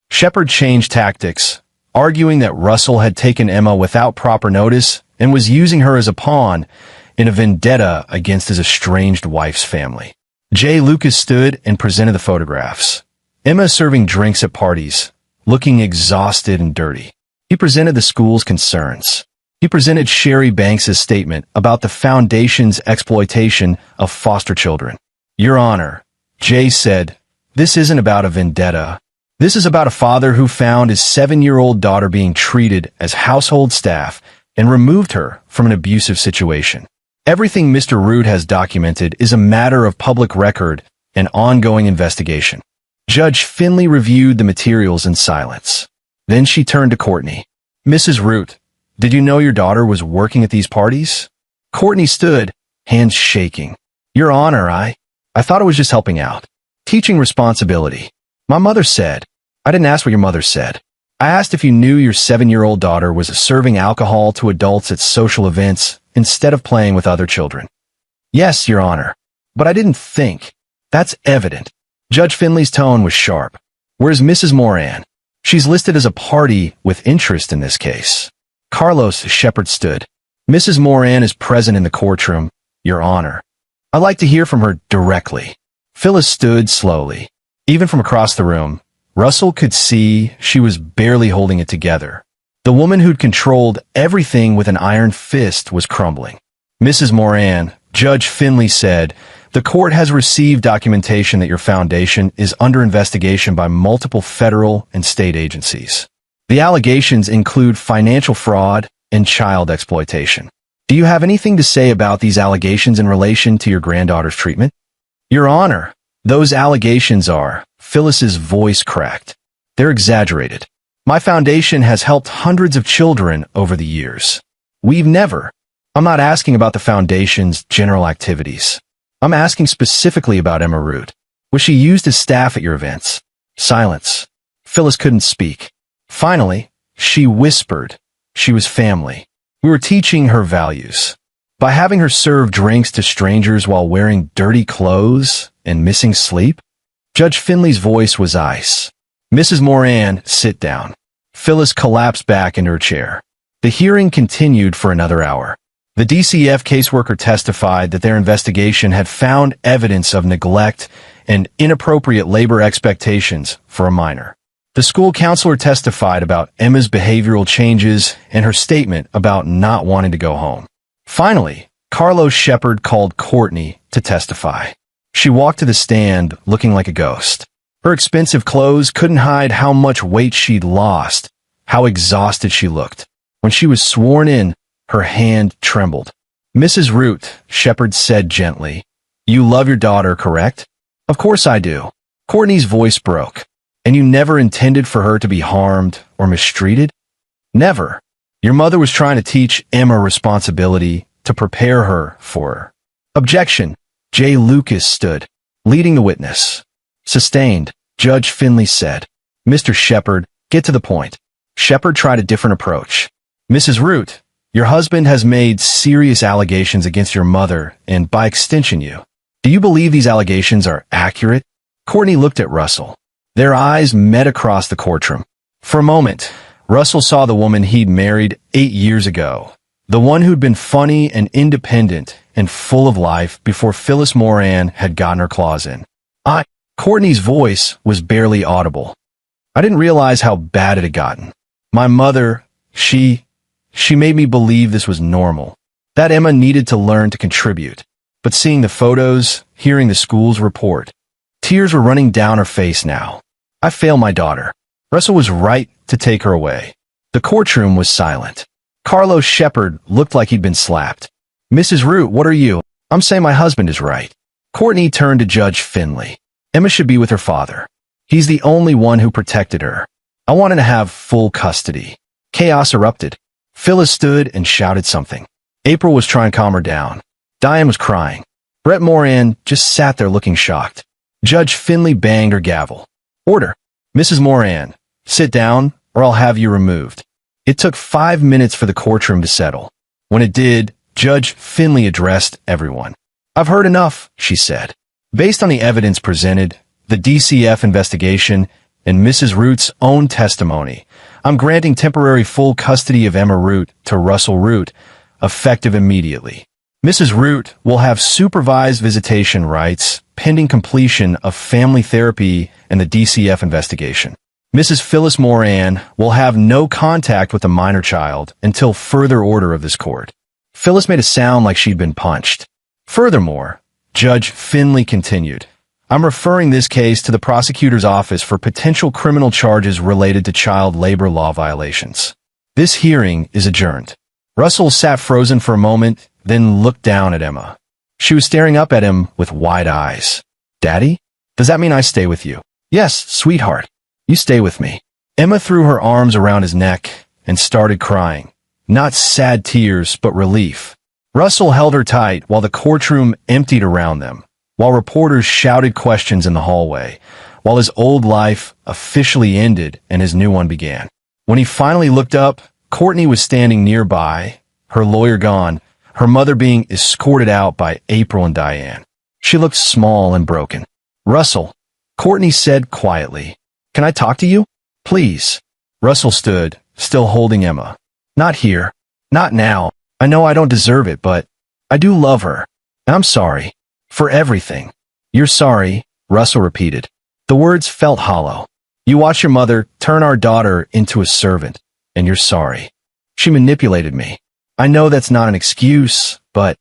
Shepard changed tactics, arguing that Russell had taken Emma without proper notice and was using her as a pawn in a vendetta against his estranged wife's family. Jay Lucas stood and presented the photographs. Emma serving drinks at parties, looking exhausted and dirty. He presented the school's concerns. He presented Sherry Banks's statement about the foundation's exploitation of foster children. "Your Honor," Jay said, "this isn't about a vendetta. This is about a father who found his 7-year-old daughter being treated as household staff and removed her from an abusive situation. Everything Mr. Root has documented is a matter of public record and ongoing investigation." Judge Finley reviewed the materials in silence. Then she turned to Courtney. "Mrs. Root, did you know your daughter was working at these parties?" Courtney stood, hands shaking. "Your Honor, I thought it was just helping out. Teaching responsibility. My mother said." "I didn't ask what your mother said. I asked if you knew your 7-year-old daughter was serving alcohol to adults at social events instead of playing with other children." "Yes, Your Honor. But I didn't think. That's evident." Judge Finley's tone was sharp. "Where's Mrs. Moran? She's listed as a party with interest in this case." Carlos Shepard stood. "Mrs. Moran is present in the courtroom, Your Honor. I'd like to hear from her directly." Phyllis stood slowly. Even from across the room, Russell could see she was barely holding it together. The woman who'd controlled everything with an iron fist was crumbling. "Mrs. Moran," Judge Finley said, "the court has received documentation that your foundation is under investigation by multiple federal and state agencies. The allegations include financial fraud and child exploitation. Do you have anything to say about these allegations in relation to your granddaughter's treatment?" "Your Honor," Those allegations are, Phyllis's voice cracked. They're exaggerated. My foundation has helped hundreds of children over the years. I'm not asking about the foundation's general activities. I'm asking specifically about Emma Root. Was she used as staff at your events? Silence. Phyllis couldn't speak. Finally, she whispered. She was family. We were teaching her values. By having her serve drinks to strangers while wearing dirty clothes and missing sleep? Judge Finley's voice was ice. Mrs. Moran, sit down. Phyllis collapsed back into her chair. The hearing continued for another hour. The DCF caseworker testified that their investigation had found evidence of neglect and inappropriate labor expectations for a minor. The school counselor testified about Emma's behavioral changes and her statement about not wanting to go home. Finally, Carlos Shepard called Courtney to testify. She walked to the stand looking like a ghost. Her expensive clothes couldn't hide how much weight she'd lost, how exhausted she looked. When she was sworn in, her hand trembled. Mrs. Root, Shepard said gently, "You love your daughter, correct?" "Of course I do." Courtney's voice broke. "And you never intended for her to be harmed or mistreated?" "Never. Your mother was trying to teach Emma responsibility to prepare her for her." Objection. J. Lucas stood, leading the witness. Sustained, Judge Finley said. "Mr. Shepard, get to the point." Shepard tried a different approach. "Mrs. Root, your husband has made serious allegations against your mother and, by extension, you. Do you believe these allegations are accurate?" Courtney looked at Russell. Their eyes met across the courtroom. For a moment, Russell saw the woman he'd married 8 years ago, the one who'd been funny and independent and full of life before Phyllis Moran had gotten her claws in. Courtney's voice was barely audible. "I didn't realize how bad it had gotten. My mother, she made me believe this was normal, that Emma needed to learn to contribute. But seeing the photos, hearing the school's report, tears were running down her face now. I failed my daughter. Russell was right to take her away." The courtroom was silent. Carlos Shepard looked like he'd been slapped. "Mrs. Root, what are you?" "I'm saying my husband is right." Courtney turned to Judge Finley. "Emma should be with her father. He's the only one who protected her. I wanted to have full custody." Chaos erupted. Phyllis stood and shouted something. April was trying to calm her down. Diane was crying. Brett Moran just sat there looking shocked. Judge Finley banged her gavel. "Order. Mrs. Moran, sit down or I'll have you removed." It took 5 minutes for the courtroom to settle. When it did, Judge Finley addressed everyone. "I've heard enough," she said. "Based on the evidence presented, the DCF investigation, and Mrs. Root's own testimony, I'm granting temporary full custody of Emma Root to Russell Root, effective immediately. Mrs. Root will have supervised visitation rights pending completion of family therapy and the DCF investigation. Mrs. Phyllis Moran will have no contact with the minor child until further order of this court." Phyllis made a sound like she'd been punched. "Furthermore," Judge Finley continued, "I'm referring this case to the prosecutor's office for potential criminal charges related to child labor law violations. This hearing is adjourned." Russell sat frozen for a moment, then looked down at Emma. She was staring up at him with wide eyes. "Daddy? Does that mean I stay with you?" "Yes, sweetheart. You stay with me." Emma threw her arms around his neck and started crying. Not sad tears, but relief. Russell held her tight while the courtroom emptied around them, while reporters shouted questions in the hallway, while his old life officially ended and his new one began. When he finally looked up, Courtney was standing nearby, her lawyer gone, her mother being escorted out by April and Diane. She looked small and broken. "Russell," Courtney said quietly, "can I talk to you? Please." Russell stood, still holding Emma. "Not here. Not now. I know I don't deserve it, but I do love her. I'm sorry. For everything." "You're sorry," Russell repeated. The words felt hollow. "You watched your mother turn our daughter into a servant, and you're sorry. She manipulated me. I know that's not an excuse, but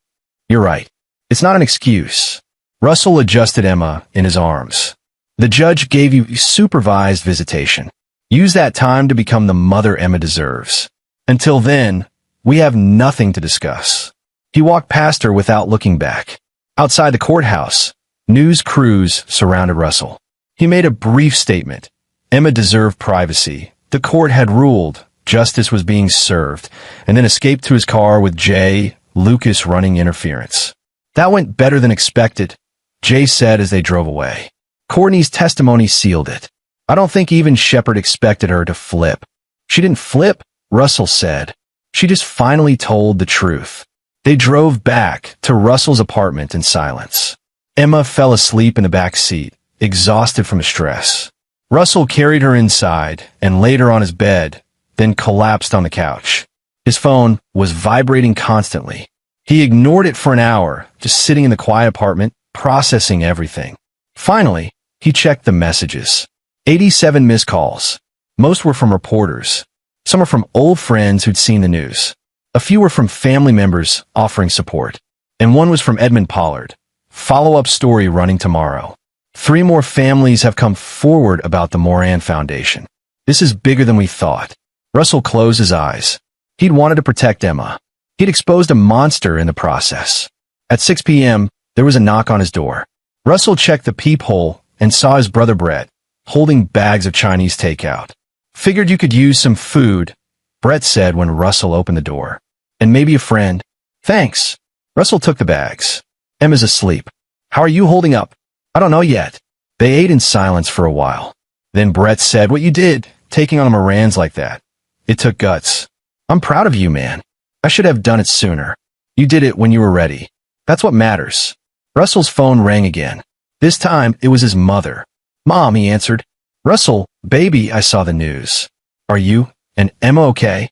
you're right. It's not an excuse." Russell adjusted Emma in his arms. "The judge gave you supervised visitation. Use that time to become the mother Emma deserves. Until then, we have nothing to discuss." He walked past her without looking back. Outside the courthouse, News crews surrounded Russell. He made a brief statement. Emma deserved privacy. The court had ruled. Justice was being served, and then escaped to his car with Jay, Lucas running interference. That went better than expected, Jay said as they drove away. Courtney's testimony sealed it. I don't think even Shepard expected her to flip. She didn't flip, Russell said. She just finally told the truth. They drove back to Russell's apartment in silence. Emma fell asleep in the back seat, exhausted from stress. Russell carried her inside and laid her on his bed, then collapsed on the couch. His phone was vibrating constantly. He ignored it for an hour, just sitting in the quiet apartment, processing everything. Finally, he checked the messages. 87 missed calls. Most were from reporters. Some were from old friends who'd seen the news. A few were from family members offering support. And one was from Edmund Pollard. Follow-up story running tomorrow. 3 more families have come forward about the Moran Foundation. This is bigger than we thought. Russell closed his eyes. He'd wanted to protect Emma. He'd exposed a monster in the process. At 6 p.m., there was a knock on his door. Russell checked the peephole and saw his brother Brett, holding bags of Chinese takeout. Figured you could use some food, Brett said when Russell opened the door. And maybe a friend. Thanks. Russell took the bags. Emma's asleep. How are you holding up? I don't know yet. They ate in silence for a while. Then Brett said, what you did, taking on Morans like that. It took guts. I'm proud of you, man. I should have done it sooner. You did it when you were ready. That's what matters. Russell's phone rang again. This time, it was his mother. Mom, he answered. Russell, baby, I saw the news. Are you and Emma okay?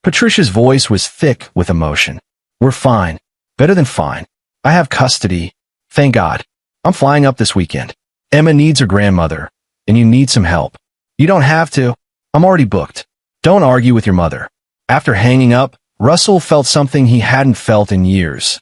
Patricia's voice was thick with emotion. We're fine. Better than fine. I have custody. Thank God. I'm flying up this weekend. Emma needs her grandmother, and you need some help. You don't have to. I'm already booked. Don't argue with your mother. After hanging up, Russell felt something he hadn't felt in years.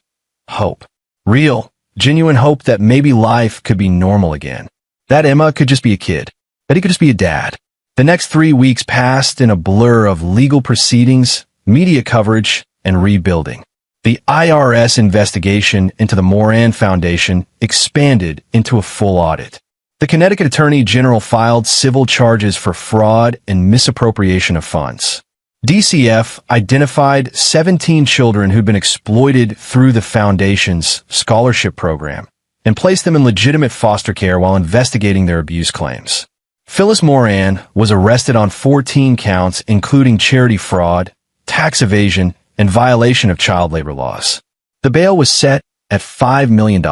Hope. Real, genuine hope that maybe life could be normal again. That Emma could just be a kid. That he could just be a dad. The next 3 weeks passed in a blur of legal proceedings, media coverage, and rebuilding. The IRS investigation into the Moran Foundation expanded into a full audit. The Connecticut Attorney General filed civil charges for fraud and misappropriation of funds. DCF identified 17 children who'd been exploited through the foundation's scholarship program and placed them in legitimate foster care while investigating their abuse claims. Phyllis Moran was arrested on 14 counts, including charity fraud, tax evasion, and violation of child labor laws. The bail was set at $5 million.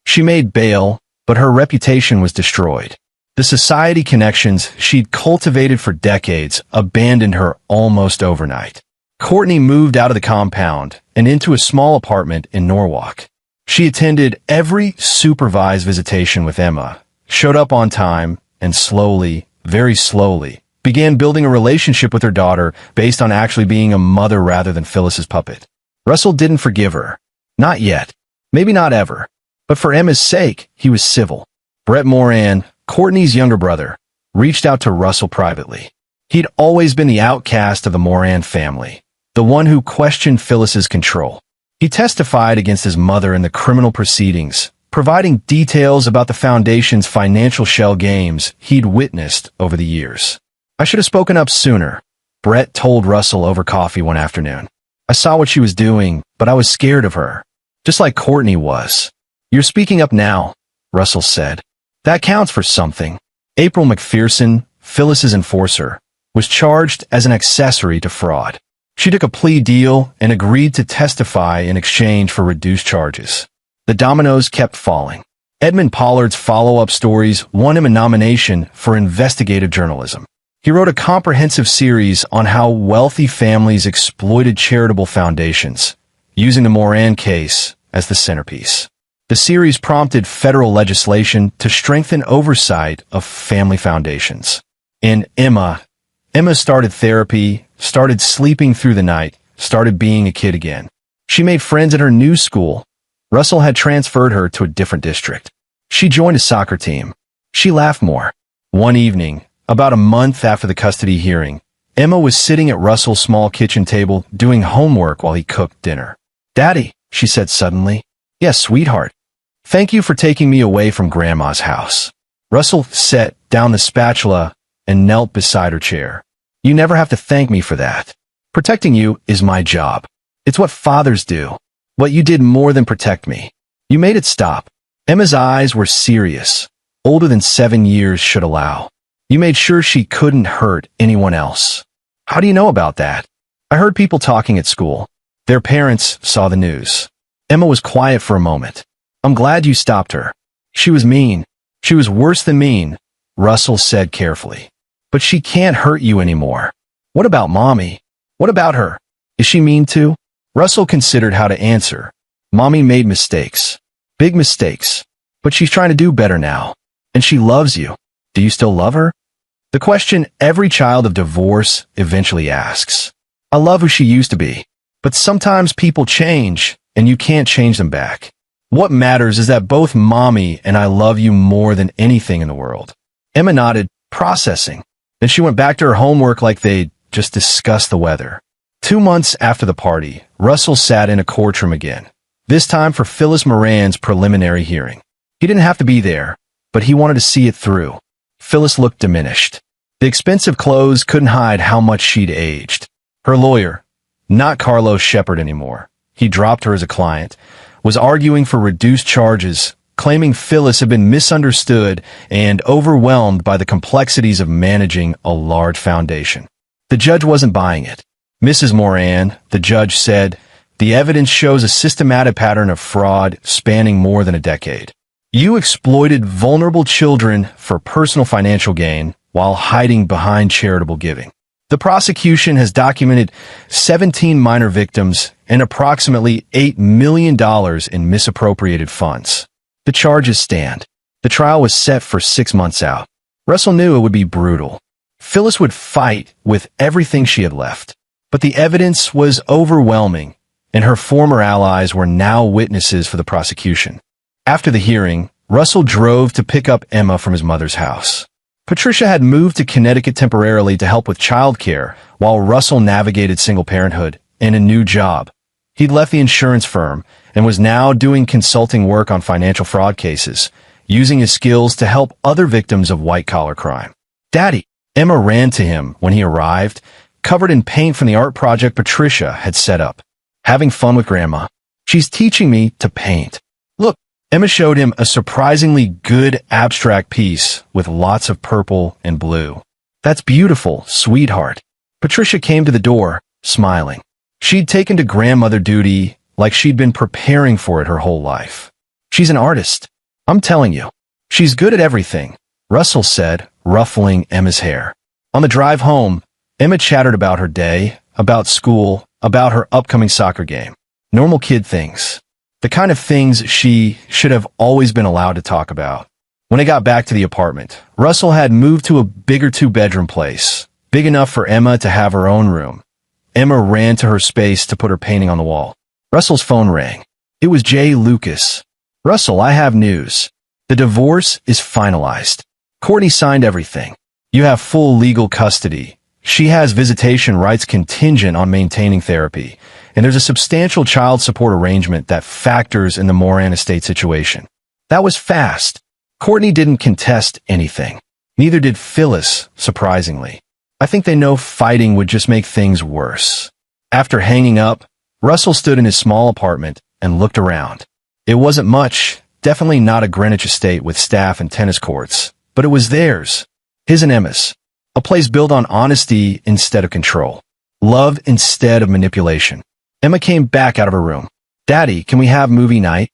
She made bail, but her reputation was destroyed. The society connections she'd cultivated for decades abandoned her almost overnight. Courtney moved out of the compound and into a small apartment in Norwalk. She attended every supervised visitation with Emma, showed up on time, and slowly, very slowly, began building a relationship with her daughter based on actually being a mother rather than Phyllis's puppet. Russell didn't forgive her. Not yet. Maybe not ever. But for Emma's sake, he was civil. Brett Moran, Courtney's younger brother, reached out to Russell privately. He'd always been the outcast of the Moran family, the one who questioned Phyllis's control. He testified against his mother in the criminal proceedings, providing details about the foundation's financial shell games he'd witnessed over the years. I should have spoken up sooner, Brett told Russell over coffee one afternoon. I saw what she was doing, but I was scared of her, just like Courtney was. You're speaking up now, Russell said. That counts for something. April McPherson, Phyllis's enforcer, was charged as an accessory to fraud. She took a plea deal and agreed to testify in exchange for reduced charges. The dominoes kept falling. Edmund Pollard's follow-up stories won him a nomination for investigative journalism. He wrote a comprehensive series on how wealthy families exploited charitable foundations, using the Moran case as the centerpiece. The series prompted federal legislation to strengthen oversight of family foundations. In Emma started therapy, started sleeping through the night, started being a kid again. She made friends at her new school. Russell had transferred her to a different district. She joined a soccer team. She laughed more. One evening, about a month after the custody hearing, Emma was sitting at Russell's small kitchen table doing homework while he cooked dinner. Daddy, she said suddenly. Yes, sweetheart. Thank you for taking me away from Grandma's house. Russell set down the spatula and knelt beside her chair. You never have to thank me for that. Protecting you is my job. It's what fathers do. What you did more than protect me. You made it stop. Emma's eyes were serious. Older than 7 years should allow. You made sure she couldn't hurt anyone else. How do you know about that? I heard people talking at school. Their parents saw the news. Emma was quiet for a moment. I'm glad you stopped her. She was mean. She was worse than mean, Russell said carefully. But she can't hurt you anymore. What about Mommy? What about her? Is she mean too? Russell considered how to answer. Mommy made mistakes. Big mistakes. But she's trying to do better now. And she loves you. Do you still love her? The question every child of divorce eventually asks. I love who she used to be. But sometimes people change, and you can't change them back. What matters is that both Mommy and I love you more than anything in the world. Emma nodded, processing. Then she went back to her homework like they'd just discussed the weather. 2 months after the party, Russell sat in a courtroom again, this time for Phyllis Moran's preliminary hearing. He didn't have to be there, but he wanted to see it through. Phyllis looked diminished. The expensive clothes couldn't hide how much she'd aged. Her lawyer, not Carlos Shepard anymore, he dropped her as a client, was arguing for reduced charges, claiming Phyllis had been misunderstood and overwhelmed by the complexities of managing a large foundation. The judge wasn't buying it. Mrs. Moran, the judge said, the evidence shows a systematic pattern of fraud spanning more than a decade. You exploited vulnerable children for personal financial gain while hiding behind charitable giving. The prosecution has documented 17 minor victims and approximately $8 million in misappropriated funds. The charges stand. The trial was set for 6 months out. Russell knew it would be brutal. Phyllis would fight with everything she had left. But the evidence was overwhelming, and her former allies were now witnesses for the prosecution. After the hearing, Russell drove to pick up Emma from his mother's house. Patricia had moved to Connecticut temporarily to help with childcare, while Russell navigated single parenthood and a new job. He'd left the insurance firm and was now doing consulting work on financial fraud cases, using his skills to help other victims of white-collar crime. Daddy, Emma ran to him when he arrived, covered in paint from the art project Patricia had set up. Having fun with Grandma. She's teaching me to paint. Look, Emma showed him a surprisingly good abstract piece with lots of purple and blue. That's beautiful, sweetheart. Patricia came to the door, smiling. She'd taken to grandmother duty like she'd been preparing for it her whole life. She's an artist. I'm telling you. She's good at everything, Russell said, ruffling Emma's hair. On the drive home, Emma chattered about her day, about school, about her upcoming soccer game. Normal kid things. The kind of things she should have always been allowed to talk about. When they got back to the apartment, Russell had moved to a bigger 2-bedroom place, big enough for Emma to have her own room. Emma ran to her space to put her painting on the wall. Russell's phone rang. It was Jay Lucas. Russell, I have news. The divorce is finalized. Courtney signed everything. You have full legal custody. She has visitation rights contingent on maintaining therapy, and there's a substantial child support arrangement that factors in the Moran estate situation. That was fast. Courtney didn't contest anything. Neither did Phyllis, surprisingly. I think they know fighting would just make things worse. After hanging up, Russell stood in his small apartment and looked around. It wasn't much, definitely not a Greenwich estate with staff and tennis courts, but it was theirs, his and Emma's. A place built on honesty instead of control. Love instead of manipulation. Emma came back out of her room. Daddy, can we have movie night?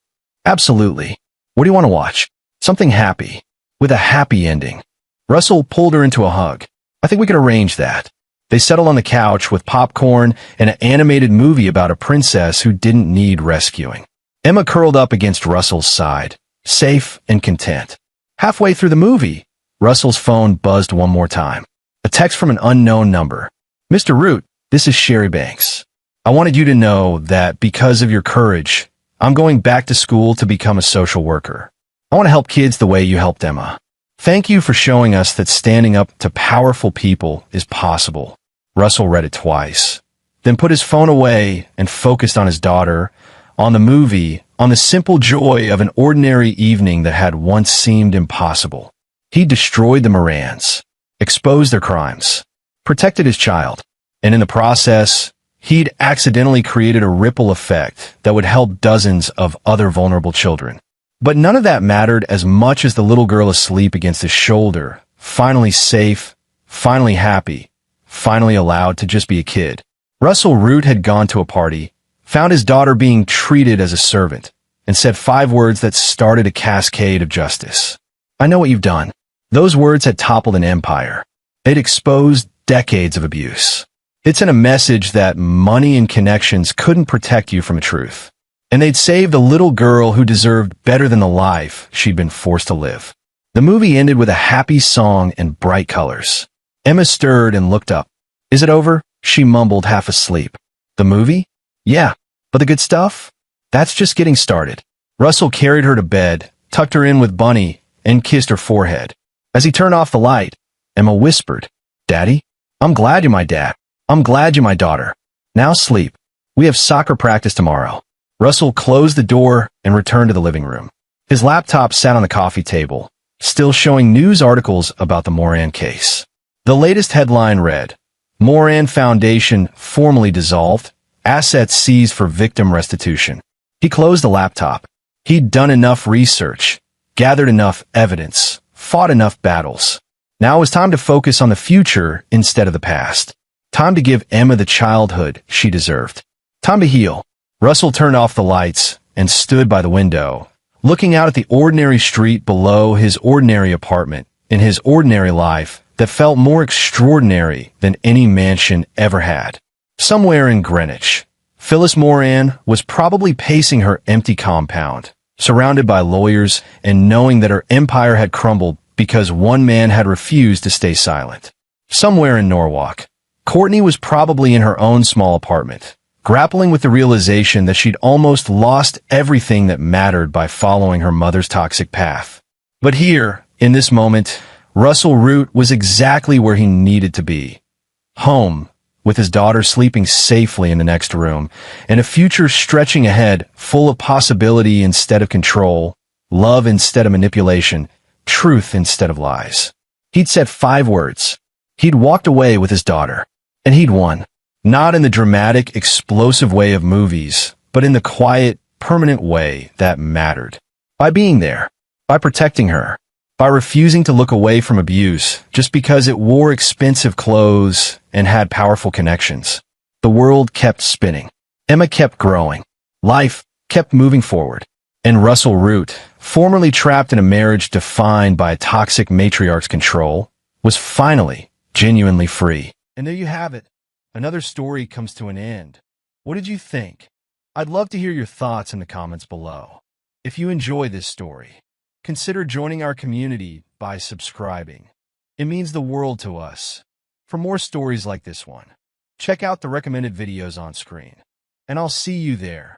Absolutely. What do you want to watch? Something happy. With a happy ending. Russell pulled her into a hug. I think we could arrange that. They settled on the couch with popcorn and an animated movie about a princess who didn't need rescuing. Emma curled up against Russell's side, safe and content. Halfway through the movie, Russell's phone buzzed one more time. A text from an unknown number. Mr. Root, this is Sherry Banks. I wanted you to know that because of your courage, I'm going back to school to become a social worker. I want to help kids the way you helped Emma. Thank you for showing us that standing up to powerful people is possible. Russell read it twice, then put his phone away and focused on his daughter, on the movie, on the simple joy of an ordinary evening that had once seemed impossible. He destroyed the Morans, exposed their crimes, protected his child, and in the process, he'd accidentally created a ripple effect that would help dozens of other vulnerable children. But none of that mattered as much as the little girl asleep against his shoulder, finally safe, finally happy, finally allowed to just be a kid. Russell Root had gone to a party, found his daughter being treated as a servant, and said 5 words that started a cascade of justice. "I know what you've done." Those words had toppled an empire. They'd exposed decades of abuse. It sent a message that money and connections couldn't protect you from the truth. And they'd saved a little girl who deserved better than the life she'd been forced to live. The movie ended with a happy song and bright colors. Emma stirred and looked up. "Is it over?" she mumbled, half asleep. "The movie? Yeah, but the good stuff? That's just getting started." Russell carried her to bed, tucked her in with Bunny, and kissed her forehead. As he turned off the light, Emma whispered, "Daddy, I'm glad you're my dad. I'm glad you're my daughter. Now sleep. We have soccer practice tomorrow." Russell closed the door and returned to the living room. His laptop sat on the coffee table, still showing news articles about the Moran case. The latest headline read, "Moran Foundation formally dissolved, assets seized for victim restitution." He closed the laptop. He'd done enough research, gathered enough evidence, fought enough battles. Now it was time to focus on the future instead of the past. Time to give Emma the childhood she deserved. Time to heal. Russell turned off the lights and stood by the window, looking out at the ordinary street below his ordinary apartment in his ordinary life that felt more extraordinary than any mansion ever had. Somewhere in Greenwich, Phyllis Moran was probably pacing her empty compound, surrounded by lawyers and knowing that her empire had crumbled because one man had refused to stay silent. Somewhere in Norwalk, Courtney was probably in her own small apartment, grappling with the realization that she'd almost lost everything that mattered by following her mother's toxic path. But here, in this moment, Russell Root was exactly where he needed to be. Home, with his daughter sleeping safely in the next room, and a future stretching ahead full of possibility instead of control, love instead of manipulation, truth instead of lies. He'd said 5 words. He'd walked away with his daughter, and he'd won. Not in the dramatic, explosive way of movies, but in the quiet, permanent way that mattered. By being there, by protecting her, by refusing to look away from abuse just because it wore expensive clothes and had powerful connections. The world kept spinning. Emma kept growing. Life kept moving forward. And Russell Root, formerly trapped in a marriage defined by a toxic matriarch's control, was finally genuinely free. And there you have it. Another story comes to an end. What did you think? I'd love to hear your thoughts in the comments below. If you enjoy this story, consider joining our community by subscribing. It means the world to us. For more stories like this one, check out the recommended videos on screen. And I'll see you there.